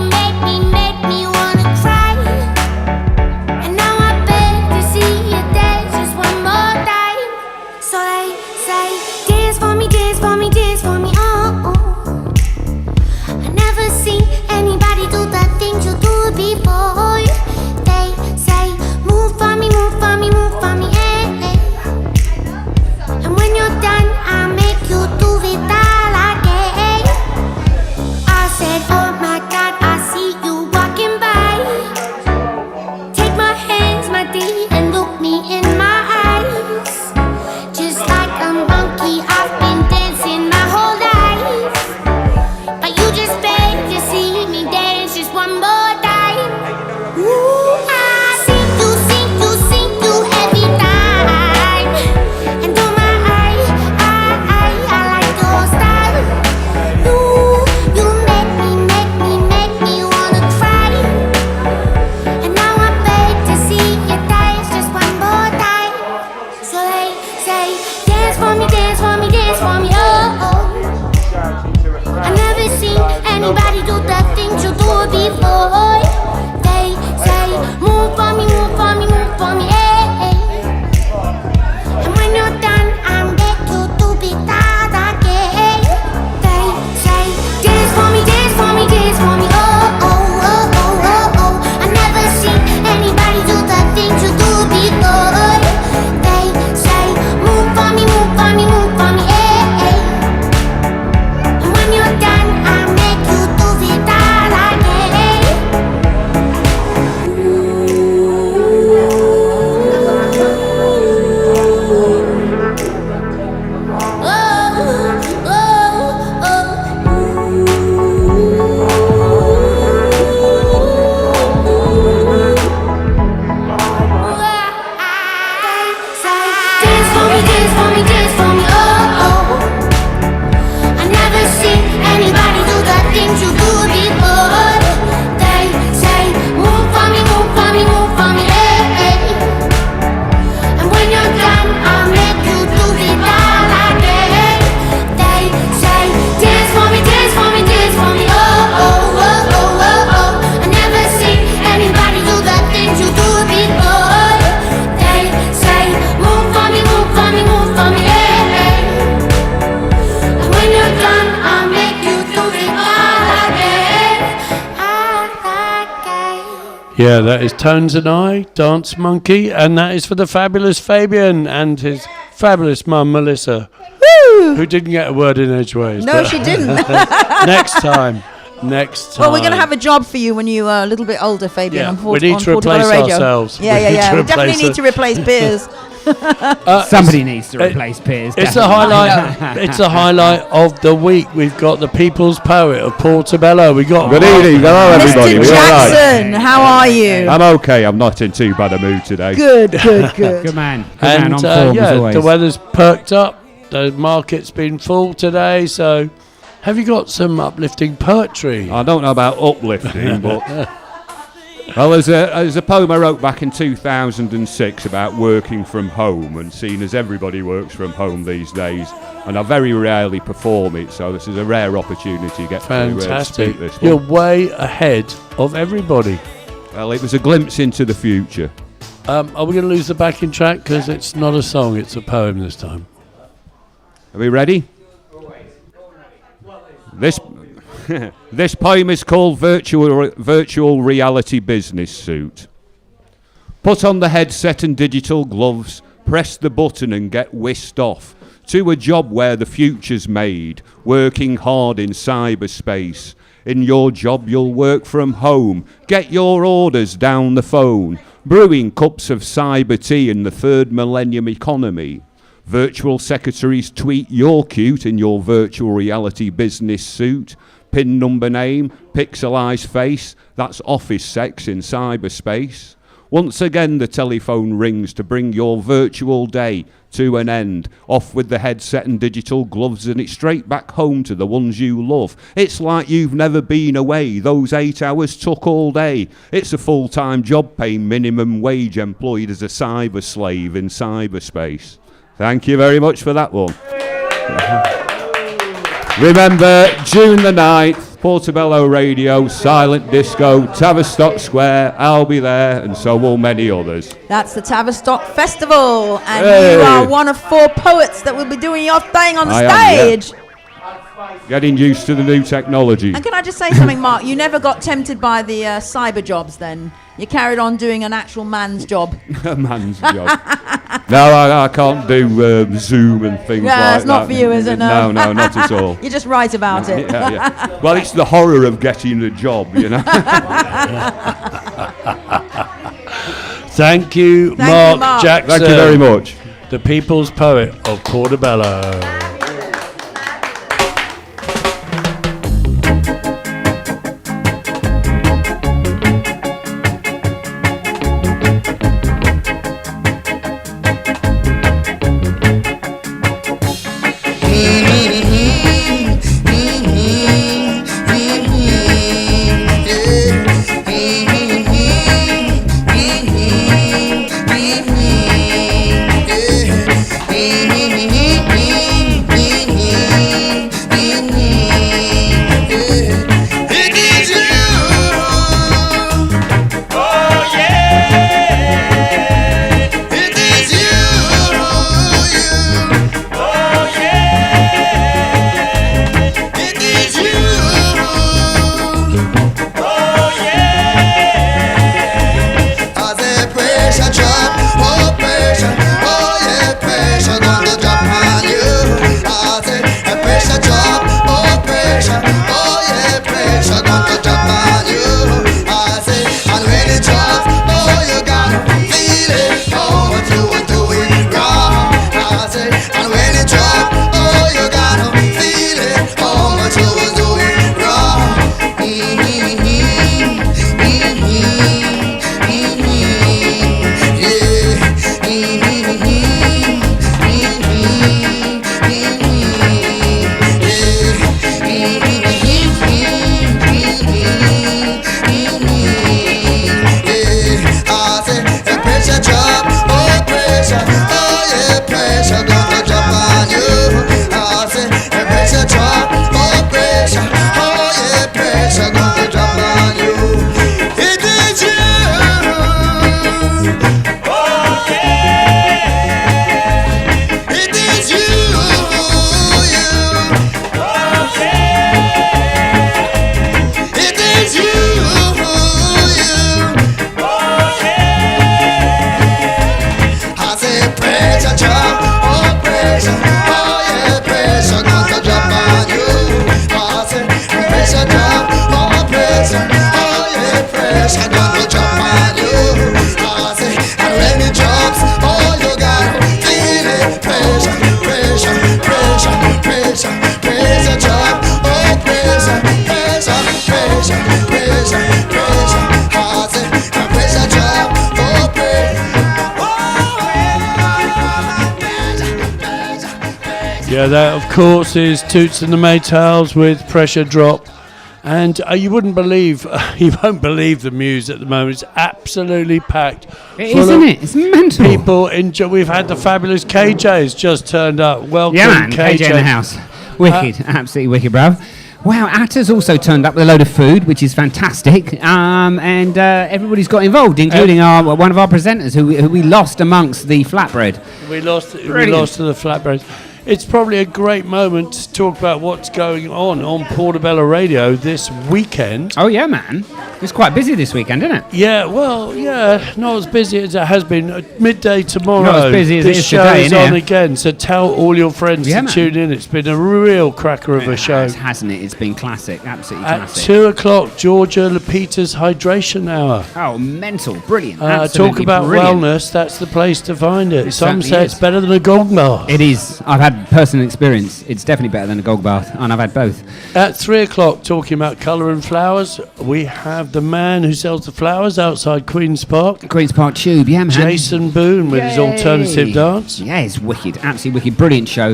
Yeah, that is Tones and I, Dance Monkey, and that is for the fabulous Fabian and his fabulous mum, Melissa, who didn't get a word in edgeways.
No, she didn't.
Next time.
Well, we're going to have a job for you when you are a little bit older, Fabian.
Yeah,
on
we need to
Portobello
replace
Radio.
ourselves.
Yeah. We definitely need to replace Piers.
Somebody needs to replace Piers.
It's a highlight. It's a highlight of the week. We've got the People's Poet of Portobello. We got
Good evening, hello everybody.
Mr.
We all right?
Jackson, how are you?
I'm okay. I'm not in too bad a mood today.
Good.
Good man. Good man
And
on form as always.
the weather's perked up. The market's been full today. So, have you got some uplifting poetry?
I don't know about uplifting, but well, there's a poem I wrote back in 2006 about working from home, and seeing as everybody works from home these days, and I very rarely perform it, so this is a rare opportunity to get
Fantastic.
to speak this
You're
one.
way ahead of everybody.
Well, it was a glimpse into the future.
Are we going to lose the backing track? Because it's not a song, it's a poem this time.
Are we ready? This poem is called Virtual Reality Business Suit. Put on the headset and digital gloves, press the button and get whisked off to a job where the future's made, working hard in cyberspace. In your job you'll work from home, get your orders down the phone, brewing cups of cyber tea in the third millennium economy. Virtual secretaries tweet you're cute in your virtual reality business suit. PIN number name, pixelized face, that's office sex in cyberspace. Once again the telephone rings to bring your virtual day to an end. Off with the headset and digital gloves and it's straight back home to the ones you love. It's like you've never been away, those 8 hours took all day. It's a full-time job paying minimum wage, employed as a cyber slave in cyberspace. Thank you very much for that one. Remember, June the 9th, Portobello Radio, Silent Disco, Tavistock Square, I'll be there, and so will many others.
That's the Tavistock Festival, and
Hey.
you are one of 4 poets that will be doing your thing on the
I am,
stage.
Getting used to the new technology.
And can I just say something, Mark? You never got tempted by the cyber jobs then? You carried on doing an actual man's job.
A man's job. No, I can't do Zoom and things like that.
Yeah, it's not for you, is it?
No, not at all.
You just write about it.
Yeah. Well, it's the horror of getting a job, you know.
Thank you, Mark Jackson.
Thank you very much.
The People's Poet of Portobello.
pressure gonna drop on you. And when it drops, oh, you gotta feel it. Pressure, pressure, pressure, pressure, pressure drop. Oh, pressure, pressure, pressure, pressure, pressure. And pressure drop. Oh,
Yeah, that of course is Toots and the Maytals with Pressure Drop. And you wouldn't believe, you won't believe the Muse at the moment. It's absolutely packed.
It is, isn't it? It's mental.
People enjoy. We've had the fabulous KJ's just turned up. Welcome,
Yeah, man,
KJ.
KJ in the house. Wicked, absolutely wicked, bruv. Wow, Atta's also turned up with a load of food, which is fantastic. And everybody's got involved, including one of our presenters, who we lost amongst the flatbread.
We lost to the flatbread. It's probably a great moment to talk about what's going on Portobello Radio this weekend.
Oh, yeah, man. It's quite busy this weekend, isn't it?
Yeah, well, yeah, not as busy as it has been. Midday tomorrow.
Not as busy as it
this
is
show
today,
is
innit?
on again, so tell all your friends to tune in. It's been a real cracker of a show.
It hasn't it? It's been classic, absolutely
At
classic.
2 o'clock, Georgia Lupita's Hydration Hour.
Oh, mental, brilliant.
Talk
absolutely
about
brilliant.
wellness, that's the place to find it.
It
Some
certainly
say
is.
it's better than a gong bath.
It is. I've had personal experience. It's definitely better than a gog bath, and I've had both.
At 3 o'clock, talking about colour and flowers, we have the man who sells the flowers outside Queen's Park.
Queen's Park Tube, yeah, man.
Jason Boone with his alternative dance.
Yeah, it's wicked, absolutely wicked. Brilliant show.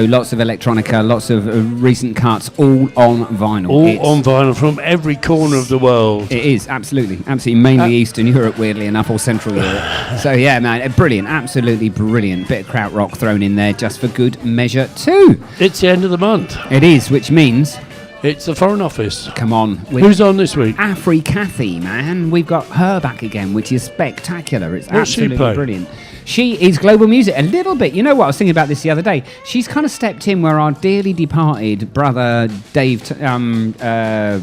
Lots of electronica, lots of recent cuts, all on vinyl.
All on vinyl from every corner of the world.
It is, absolutely. Mainly Eastern Europe, weirdly enough, or Central Europe. So, yeah, man, brilliant, absolutely brilliant. Bit of krautrock thrown in there just for good measure, too.
It's the end of the month.
It is, which means...
It's the Foreign Office.
Come on.
Who's on this week?
Afri Cathy, man. We've got her back again, which is spectacular. It's
What's she
absolutely
play?
brilliant. She is global music a little bit. You know what? I was thinking about this the other day. She's kind of stepped in where our dearly departed brother Dave Haka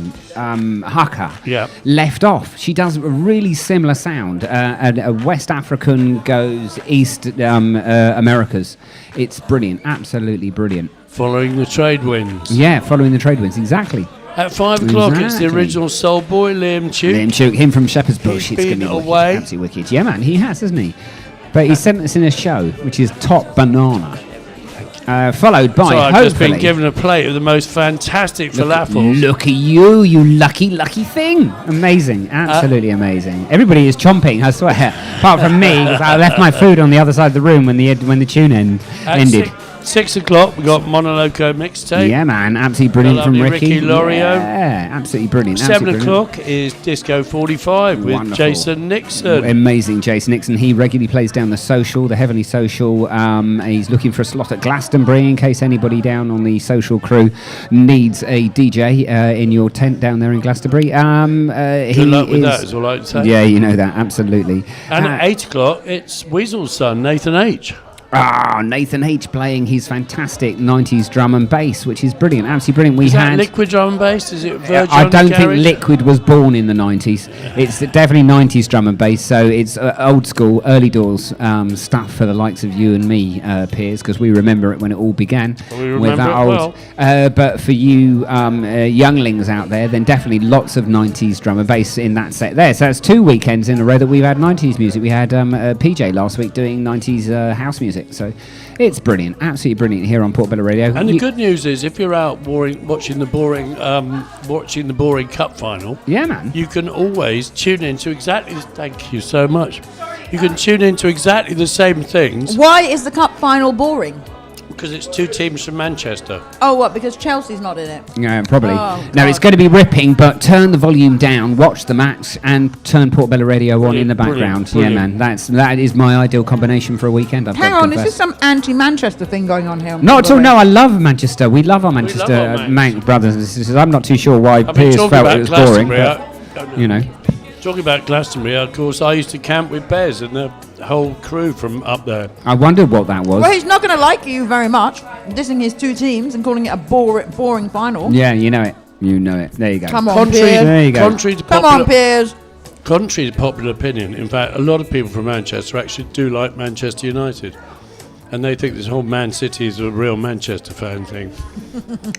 left off. She does a really similar sound. A West African goes East Americas. It's brilliant. Absolutely brilliant.
Following the trade winds.
Yeah, following the trade winds. Exactly.
At 5 o'clock, it's the original soul boy, Liam Tuke.
Liam Tuke, him from Shepherd's Bush.
He's
It's going
been
to be wicked,
away.
absolutely wicked. Yeah, man, he has, hasn't he? But he sent us in a show, which is Top Banana, followed by,
So I've just
hopefully...
been given a plate of the most fantastic falafels.
Look at you lucky, lucky thing. Amazing, absolutely amazing. Everybody is chomping, I swear, apart from me, because I left my food on the other side of the room when the tune ended.
6 o'clock, we got Monoloco mixtape.
Yeah, man, absolutely brilliant from
lovely
Ricky.
Ricky Lorio.
Yeah, absolutely brilliant.
7
absolutely brilliant.
o'clock is Disco 45 with
Wonderful.
Jason Nixon.
Amazing, Jason Nixon. He regularly plays down the Social, the Heavenly Social. He's looking for a slot at Glastonbury in case anybody down on the Social crew needs a DJ in your tent down there in Glastonbury.
Good luck with that, is all I can say.
Yeah, you know that, absolutely.
And at 8 o'clock, it's Weasel's son, Nathan H.
Nathan H playing his fantastic 90s drum and bass, which is brilliant, absolutely brilliant.
Is that Liquid drum and bass? Is it Virgin?
I don't think
Garage?
Liquid was born in the 90s. It's definitely 90s drum and bass, so it's old school, early doors stuff for the likes of you and me, Piers, because we remember it when it all began.
We
with
remember
that
it
old.
well.
But for you younglings out there, then definitely lots of 90s drum and bass in that set there. So it's 2 weekends in a row that we've had 90s music. We had PJ last week doing 90s house music, so it's brilliant, absolutely brilliant here on Portobello Radio.
And the good news is, if you're out watching the boring cup final,
yeah, man,
you can always tune into exactly. Thank you so much. You can tune into exactly the same things
Why is the cup final boring?
because it's two teams from Manchester.
Oh, what? Because Chelsea's not in it.
Yeah, probably.
Oh,
no, it's going to be ripping, but turn the volume down, watch the match, and turn Portobello Radio on in the background.
brilliant.
Yeah, man, that is my ideal combination for a weekend. I've
Hang
got to
on, is
confess.
this some anti-Manchester thing going on here?
Not at all. No, I love Manchester. We love our Manchester
our
Manc brothers and sisters. I'm not too sure why
I've been
Piers
talking
felt
about
it was boring,
Glastonbury.
but you know.
Talking about Glastonbury, of course, I used to camp with Bez and the whole crew from up there.
I wondered what that was.
Well, he's not going to like you very much, dissing his two teams and calling it a boring final.
Yeah, you know it. You know it. There you go.
Come on, Piers.
There you go.
Come on, Piers.
Contrary to popular opinion, in fact, a lot of people from Manchester actually do like Manchester United. and they think this whole Man City is a real Manchester fan thing.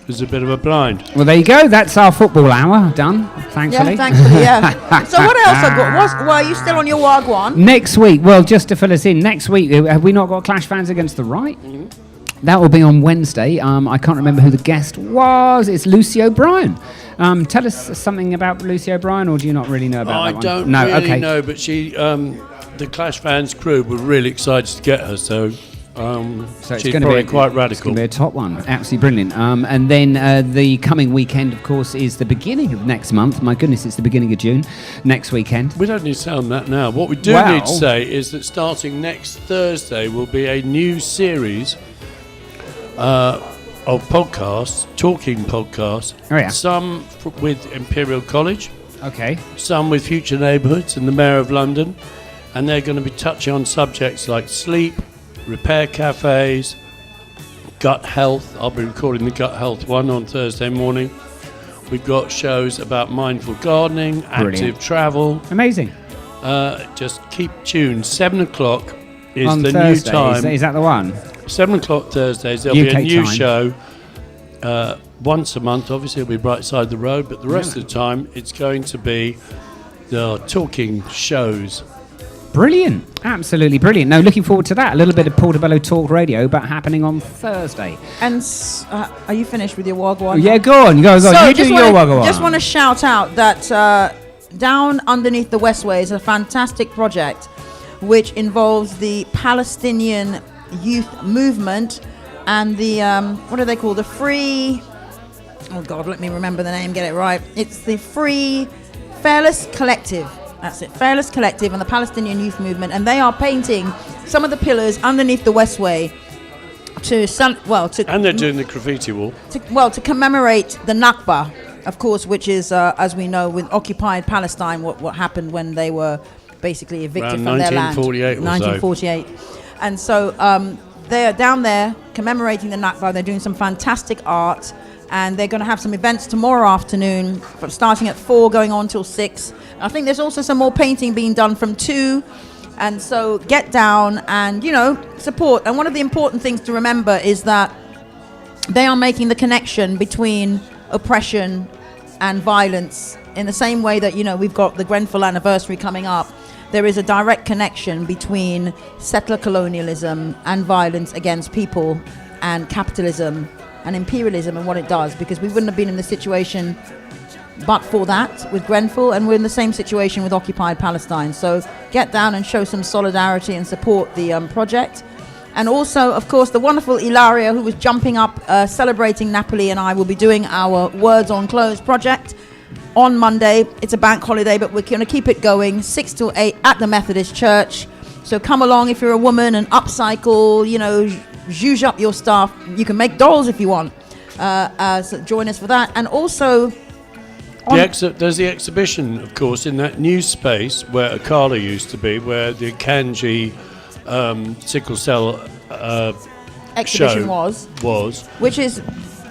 It's a bit of a blind.
Well, there you go. That's our football hour done, thankfully.
Yeah, thankfully, yeah. So what else have got? Well, are you still on your Wagwan?
Next week, well, just to fill us in, next week, have we not got Clash Fans Against the Right?
Mm-hmm.
That will be on Wednesday. I can't remember who the guest was. It's Lucy O'Brien. Tell us something about Lucy O'Brien, or do you not really know about that one?
I don't really know, but she, the Clash Fans crew were really excited to get her, so
it's
she's
going to
probably
be
quite radical.
It's going to be a top one. Absolutely brilliant. And then the coming weekend, of course, is the beginning of next month. My goodness, it's the beginning of June. Next weekend.
We don't need to sound that now. What we do need to say is that starting next Thursday will be a new series of podcasts, talking podcasts.
Oh, yeah.
Some with Imperial College.
Okay.
Some with Future Neighbourhoods and the Mayor of London. And they're going to be touching on subjects like sleep, repair cafes, gut health. I'll be recording the gut health one on Thursday morning. We've got shows about mindful gardening, active travel.
Amazing.
Just keep tuned. 7 o'clock is
on
the
Thursday,
new time.
Is that the one?
7 o'clock Thursdays. There'll
UK
be a new
time.
show once a month. Obviously, it'll be right side the road, but the rest of the time, it's going to be the talking shows.
Brilliant. Absolutely brilliant. No, looking forward to that. A little bit of Portobello Talk Radio, but happening on Thursday.
And are you finished with your Wagwan?
Yeah, go on. Go.
So
You do your Wagwan.
Just want to shout out that Down Underneath the Westway is a fantastic project which involves the Palestinian youth movement and the, what are they called? The Free... Oh, God, let me remember the name, get it right. It's the Free Fairless Collective. That's it, Fairless Collective and the Palestinian Youth Movement, and they are painting some of the pillars underneath the Westway
and they're doing the graffiti wall.
To commemorate the Nakba, of course, which is, as we know, with occupied Palestine, what happened when they were basically evicted from their land. 1948. And so they're down there commemorating the Nakba. They're doing some fantastic art. And they're going to have some events tomorrow afternoon, starting at 4, going on till 6. I think there's also some more painting being done from 2. And so get down and, support. And one of the important things to remember is that they are making the connection between oppression and violence in the same way that, we've got the Grenfell anniversary coming up. There is a direct connection between settler colonialism and violence against people and capitalism and imperialism and what it does, because we wouldn't have been in the situation but for that with Grenfell, and we're in the same situation with occupied Palestine. So get down and show some solidarity and support the project. And also, of course, the wonderful Ilaria, who was jumping up, celebrating Napoli, and I will be doing our Words on Clothes project on Monday. It's a bank holiday, but we're going to keep it going 6 till 8 at the Methodist Church. So come along if you're a woman and upcycle, zhuzh up your stuff. You can make dolls if you want. So join us for that. And also...
there's the exhibition, of course, in that new space where Akala used to be, where the Kanji sickle cell
exhibition
show was.
Which is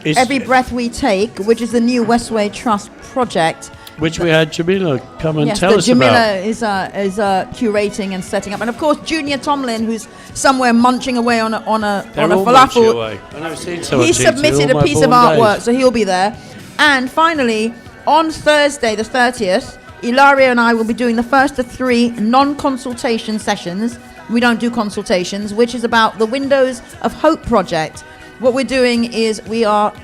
Every Breath We Take, which is the new Westway Trust project.
Which we had Jamila come and tell us
Jamila
about.
is curating and setting up, and of course Junior Tomlin, who's somewhere munching away on a falafel.
Away. I know, seen so
he submitted a piece of artwork, so he'll be there. And finally, on Thursday the 30th, Ilaria and I will be doing the first of 3 non-consultation sessions. We don't do consultations, which is about the Windows of Hope project. What we're doing is we are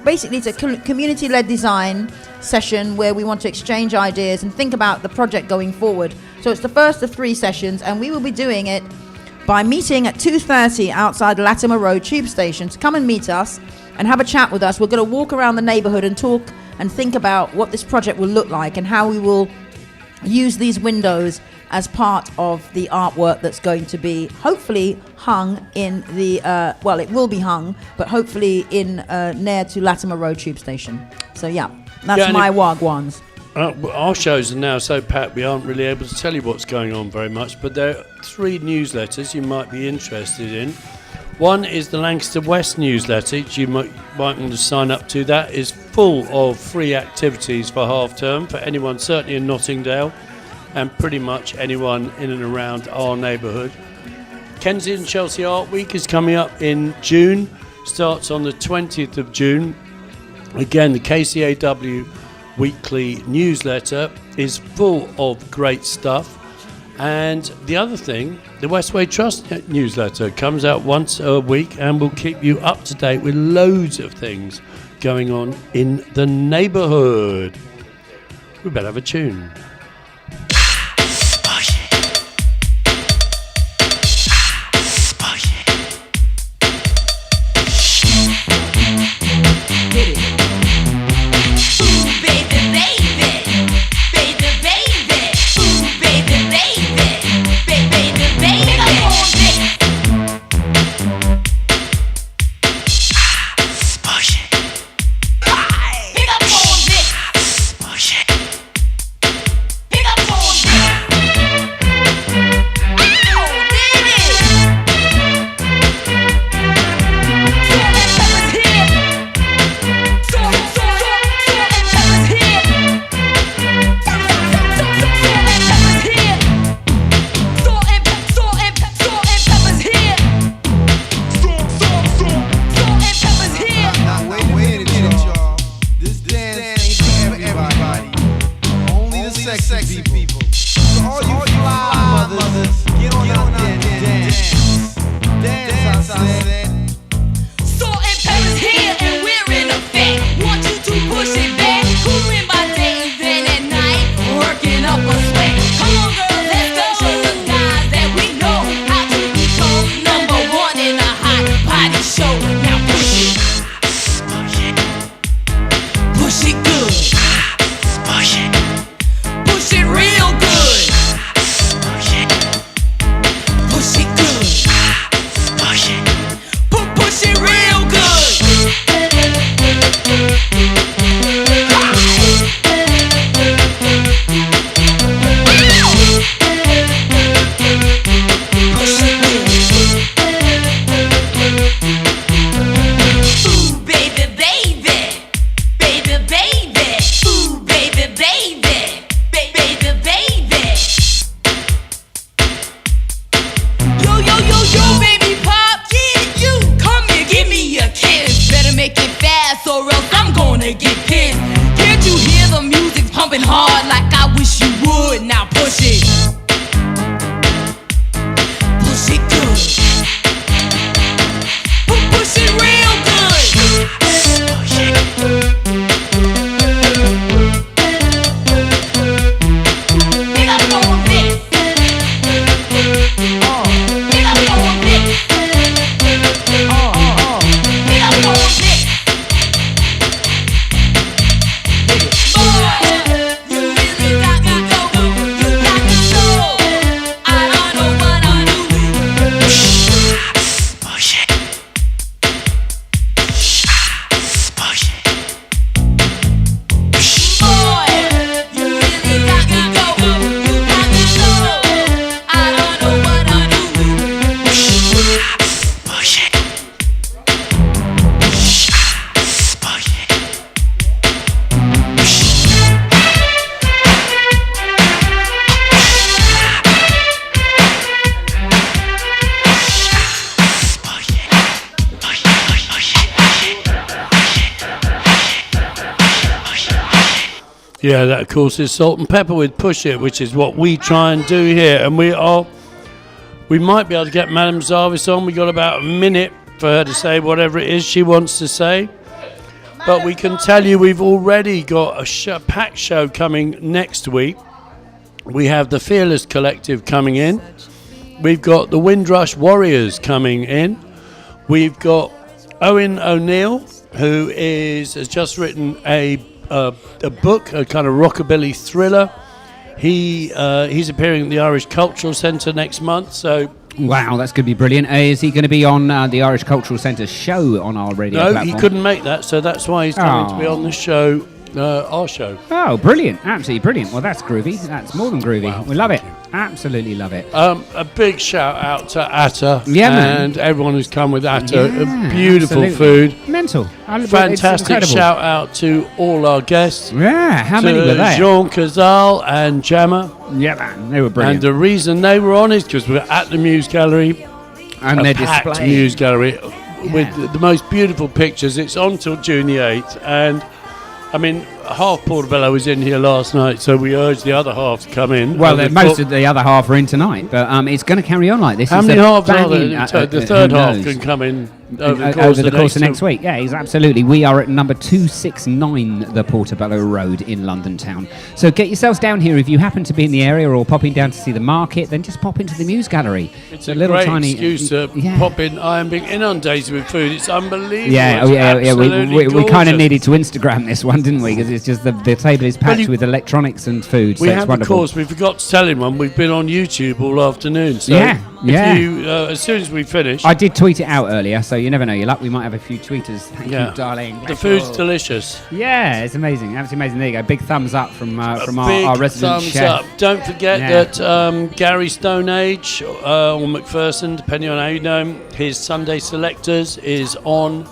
basically, it's a community-led design session where we want to exchange ideas and think about the project going forward. So it's the first of 3 sessions, and we will be doing it by meeting at 2:30 outside Latimer Road Tube Station. So come and meet us and have a chat with us. We're going to walk around the neighbourhood and talk and think about what this project will look like and how we will use these windows as part of the artwork that's going to be hopefully hung in the, it will be hung, but hopefully in near to Latimer Road Tube Station. So that's my Wagwans.
Our shows are now so packed we aren't really able to tell you what's going on very much, but there are 3 newsletters you might be interested in. One is the Lancaster West newsletter, which you might want to sign up to. That is full of free activities for half term for anyone, certainly in Nottingdale, and pretty much anyone in and around our neighbourhood. Kensington Chelsea Art Week is coming up in June. Starts on the 20th of June. Again, the KCAW weekly newsletter is full of great stuff. And the other thing, the Westway Trust newsletter comes out once a week and will keep you up to date with loads of things going on in the neighbourhood. We better have a tune. Yeah, that of course is Salt and Pepper with Push It, which is what we try and do here. And we might be able to get Madame Zarvis on. We got about a minute for her to say whatever it is she wants to say. But we can tell you we've already got a packed show coming next week. We have the Fearless Collective coming in. We've got the Windrush Warriors coming in. We've got Owen O'Neill, who has just written a book, a kind of rockabilly thriller. He's appearing at the Irish Cultural Centre next month. So
wow, that's going to be brilliant. Is he going to be on the Irish Cultural Centre show on our radio platform?
No, he couldn't make that, so that's why he's coming to be on the show, our show.
Oh, brilliant. Absolutely brilliant. Well, that's groovy. That's more than groovy. Wow. We love it. Absolutely love it.
A big shout out to Atta
and
everyone who's come with Atta. Beautiful
absolutely.
food.
Mental.
Fantastic shout out to all our guests.
Yeah, how many were there?
Jean Cazal and Gemma.
Yeah, man, they were brilliant.
And the reason they were on is because we're at the Muse Gallery
And
a
they're
packed
displaying.
Muse gallery with the most beautiful pictures. It's on till June the 8th, and I mean, half Portobello was in here last night, so we urge the other half to come in.
Well, most of the other half are in tonight, but it's going to carry on like this.
How
It's
many
a
halves are
banging,
there? The third half can come in over the course
of next week. Yeah, absolutely. We are at number 269, the Portobello Road in London town. So get yourselves down here if you happen to be in the area or popping down to see the market. Then just pop into the Muse Gallery.
It's a little great tiny excuse to pop in. I am being inundated with food. It's unbelievable.
Yeah, we kind of
gorgeous.
needed to Instagram this one, didn't we? Because it's just the table is packed with electronics and food.
We
so it's
have,
wonderful.
of course, we forgot to tell anyone we've been on YouTube all afternoon. So if you, as soon as we finish,
I did tweet it out earlier, so you never know your luck. We might have a few tweeters. Thank you, darling.
The food's delicious.
Yeah, it's amazing. Absolutely amazing. There you go. Big thumbs up from our resident
thumbs
chef.
up. Don't forget that Gary Stoneage or McPherson, depending on how you know him, his Sunday Selectors is on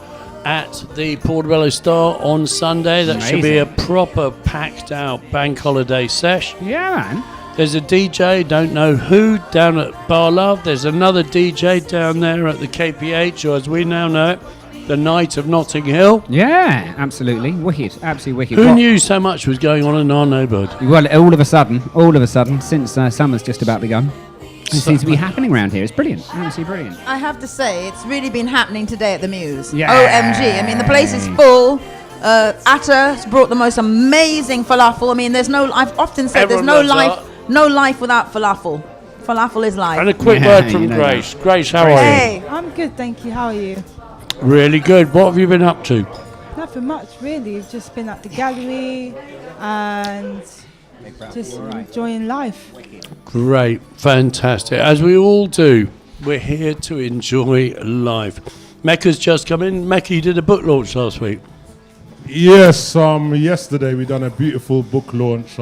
at the Portobello Star on Sunday. That should be a proper packed out bank holiday sesh.
Yeah, man.
There's a DJ, don't know who, down at Bar Love. There's another DJ down there at the KPH, or as we now know it, the Night of Notting Hill.
Yeah, absolutely. Wicked. Absolutely wicked.
Who knew so much was going on in our neighbourhood?
Well, all of a sudden, since summer's just about begun, it seems to be happening around here. It's brilliant. Absolutely brilliant.
I have to say, it's really been happening today at the Muse.
Yeah.
OMG. I mean, the place is full. Atta's brought the most amazing falafel. I mean, I've often said
Everyone
there's
loves
no life without falafel. Falafel is life.
And a quick word from Grace. Grace, how are you?
Hey, I'm good, thank you. How are you?
Really good. What have you been up to?
Nothing much, really. We've just been at the gallery and just enjoying life.
Great. Fantastic. As we all do, we're here to enjoy life. Mecca's just come in. Mecca, you did a book launch last week.
Yes, yesterday we done a beautiful book launch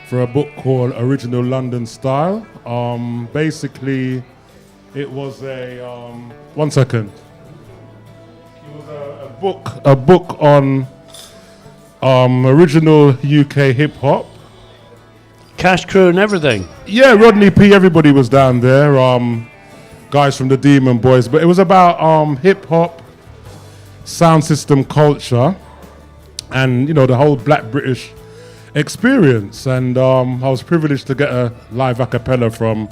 for a book called Original London Style. Basically, it was a 1 second. It was a book on original UK hip hop.
Cash Crew and everything.
Yeah, Rodney P. Everybody was down there. Guys from the Demon Boys, but it was about hip hop, sound system culture, and the whole Black British experience. And I was privileged to get a live a cappella from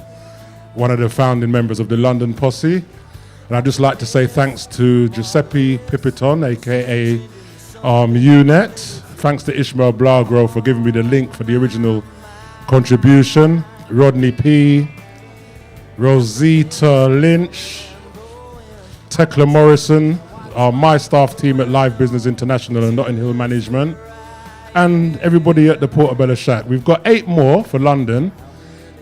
one of the founding members of the London Posse. And I'd just like to say thanks to Giuseppe Pipiton, aka UNET. Thanks to Ishmael Blagro for giving me the link for the original contribution. Rodney P, Rosita Lynch, Tekla Morrison, my staff team at Live Business International and Notting Hill Management, and everybody at the Portobello Shack. We've got 8 more for London,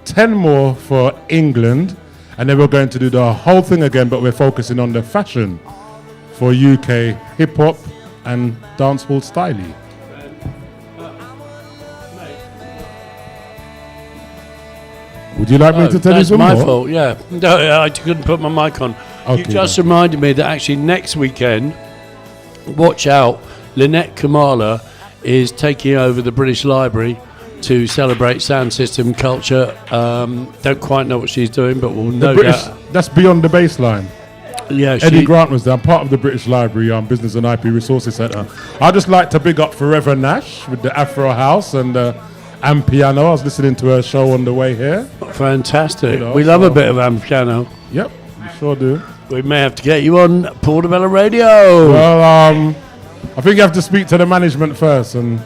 10 more for England, and then we're going to do the whole thing again, but we're focusing on the fashion for UK hip-hop and dancehall styling. Would you like me to tell you some more?
That's my fault, yeah. No, I couldn't put my mic on.
Okay,
you just reminded me that actually next weekend, watch out, Lynette Kamala is taking over the British Library to celebrate sound system culture. Don't quite know what she's doing, but we'll know that.
That's Beyond the Baseline.
Yeah,
Eddie Grant was there. I'm part of the British Library Business and IP Resources Centre. I'd just like to big up Forever Nash with the Afro House and piano. I was listening to her show on the way here.
Fantastic. We love a bit of piano.
Yep, we sure do.
We may have to get you on Portobello Radio.
Well, I think you have to speak to the management first and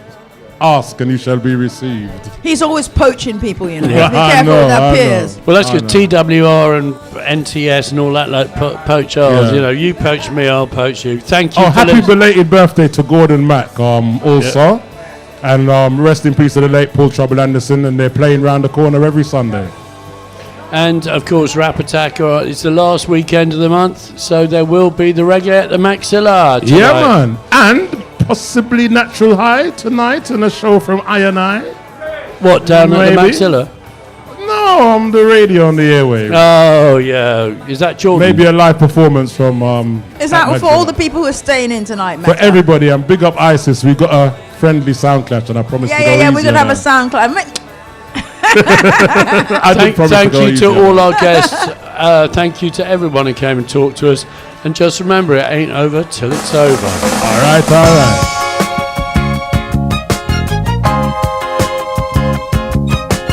ask and you shall be received.
He's always poaching people, you know.
Yeah,
Be careful with their peers.
Well, that's good. TWR and NTS and all that, like poach ours.
Yeah.
You poach me, I'll poach you. Thank you.
Oh, happy belated birthday to Gordon Mack also.
Yeah.
And rest in peace to the late Paul Trouble Anderson, and they're playing round the corner every Sunday.
And, of course, Rap Attack, it's the last weekend of the month, so there will be the reggae at the Maxilla tonight.
Yeah, man. And possibly Natural High tonight and a show from I&I.
What, down at the Maxilla?
No, on the radio on the airwaves.
Oh, yeah. Is that Jordan?
Maybe a live performance from...
Is that for all the people who are staying in tonight,
For
Mecca?
everybody, and big up ISIS. We got a friendly sound clash, and I promise to go
Yeah,
easy
we're going to
on
have a
her.
SoundCloud.
I did promise
Thank
to go
you
easy
to
on
all
her.
our guests thank you to everyone who came and talked to us. And just remember, it ain't over till it's over.
All right, all right.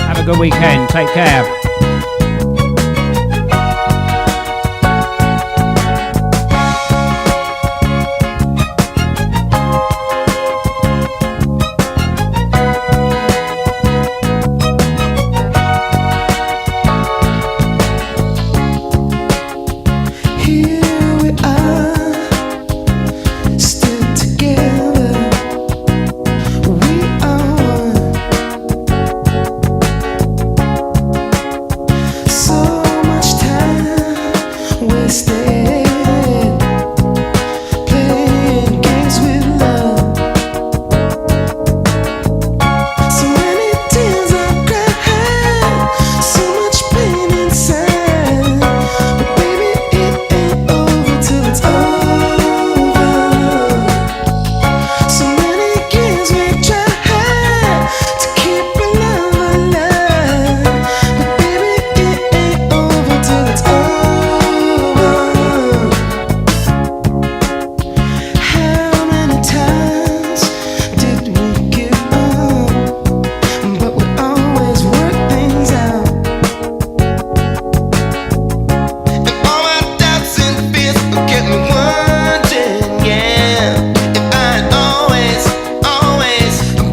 Have a good weekend. Take care.
Here we are, still together. We are one. So much time wasted playing games with love. So many tears I've cried, so much pain inside. But baby, it ain't over till it's over. So many years we tried to keep our love alive. But baby, it ain't over till it's over. How many times did we give up? But we always work things out. And all my doubts and fears get me wondering, yeah, if I'd always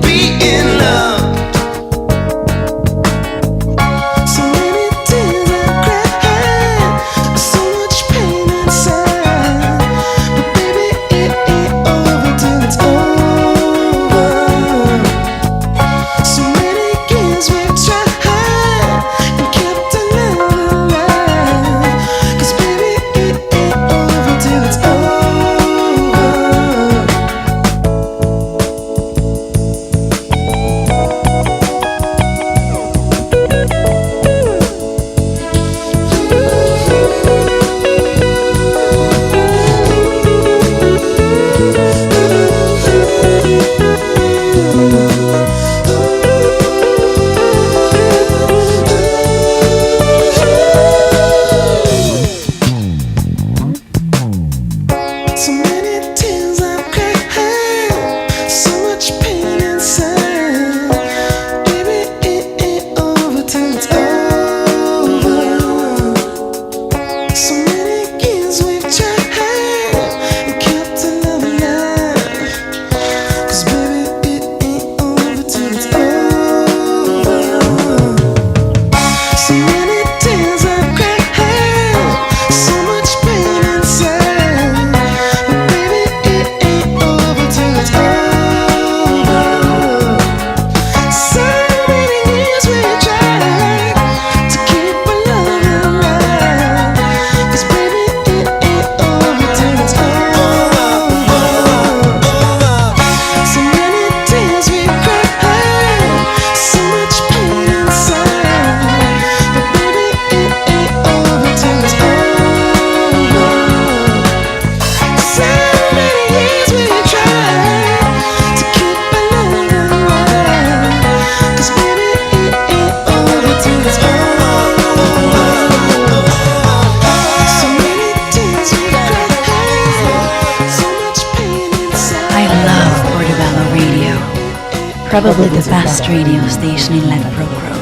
be in love. So many tears I cried, so much pain inside. But baby, it ain't over till it's over. So many years we've tried and kept our love alive. 'Cause baby, it ain't over till it's over. So many tears I've cried, so much pain inside. Baby, it ain't over till it's over. So many years we've tried and kept our love alive. 'Cause baby, it ain't over till it's over. So many tears I've cried, so much pain inside. But baby, it ain't over till it's over. So many years we tried to keep our love alive. 'Cause baby, it ain't over till it's over. So many tears we cried, so much pain inside. But baby, it ain't over till it's over. So many years we tried to keep our love alive. 'Cause baby, it ain't over till it's over. So many tears we cried, so much pain inside.
I love Portobello Radio. Probably the best radio station in Ledbroke Grove.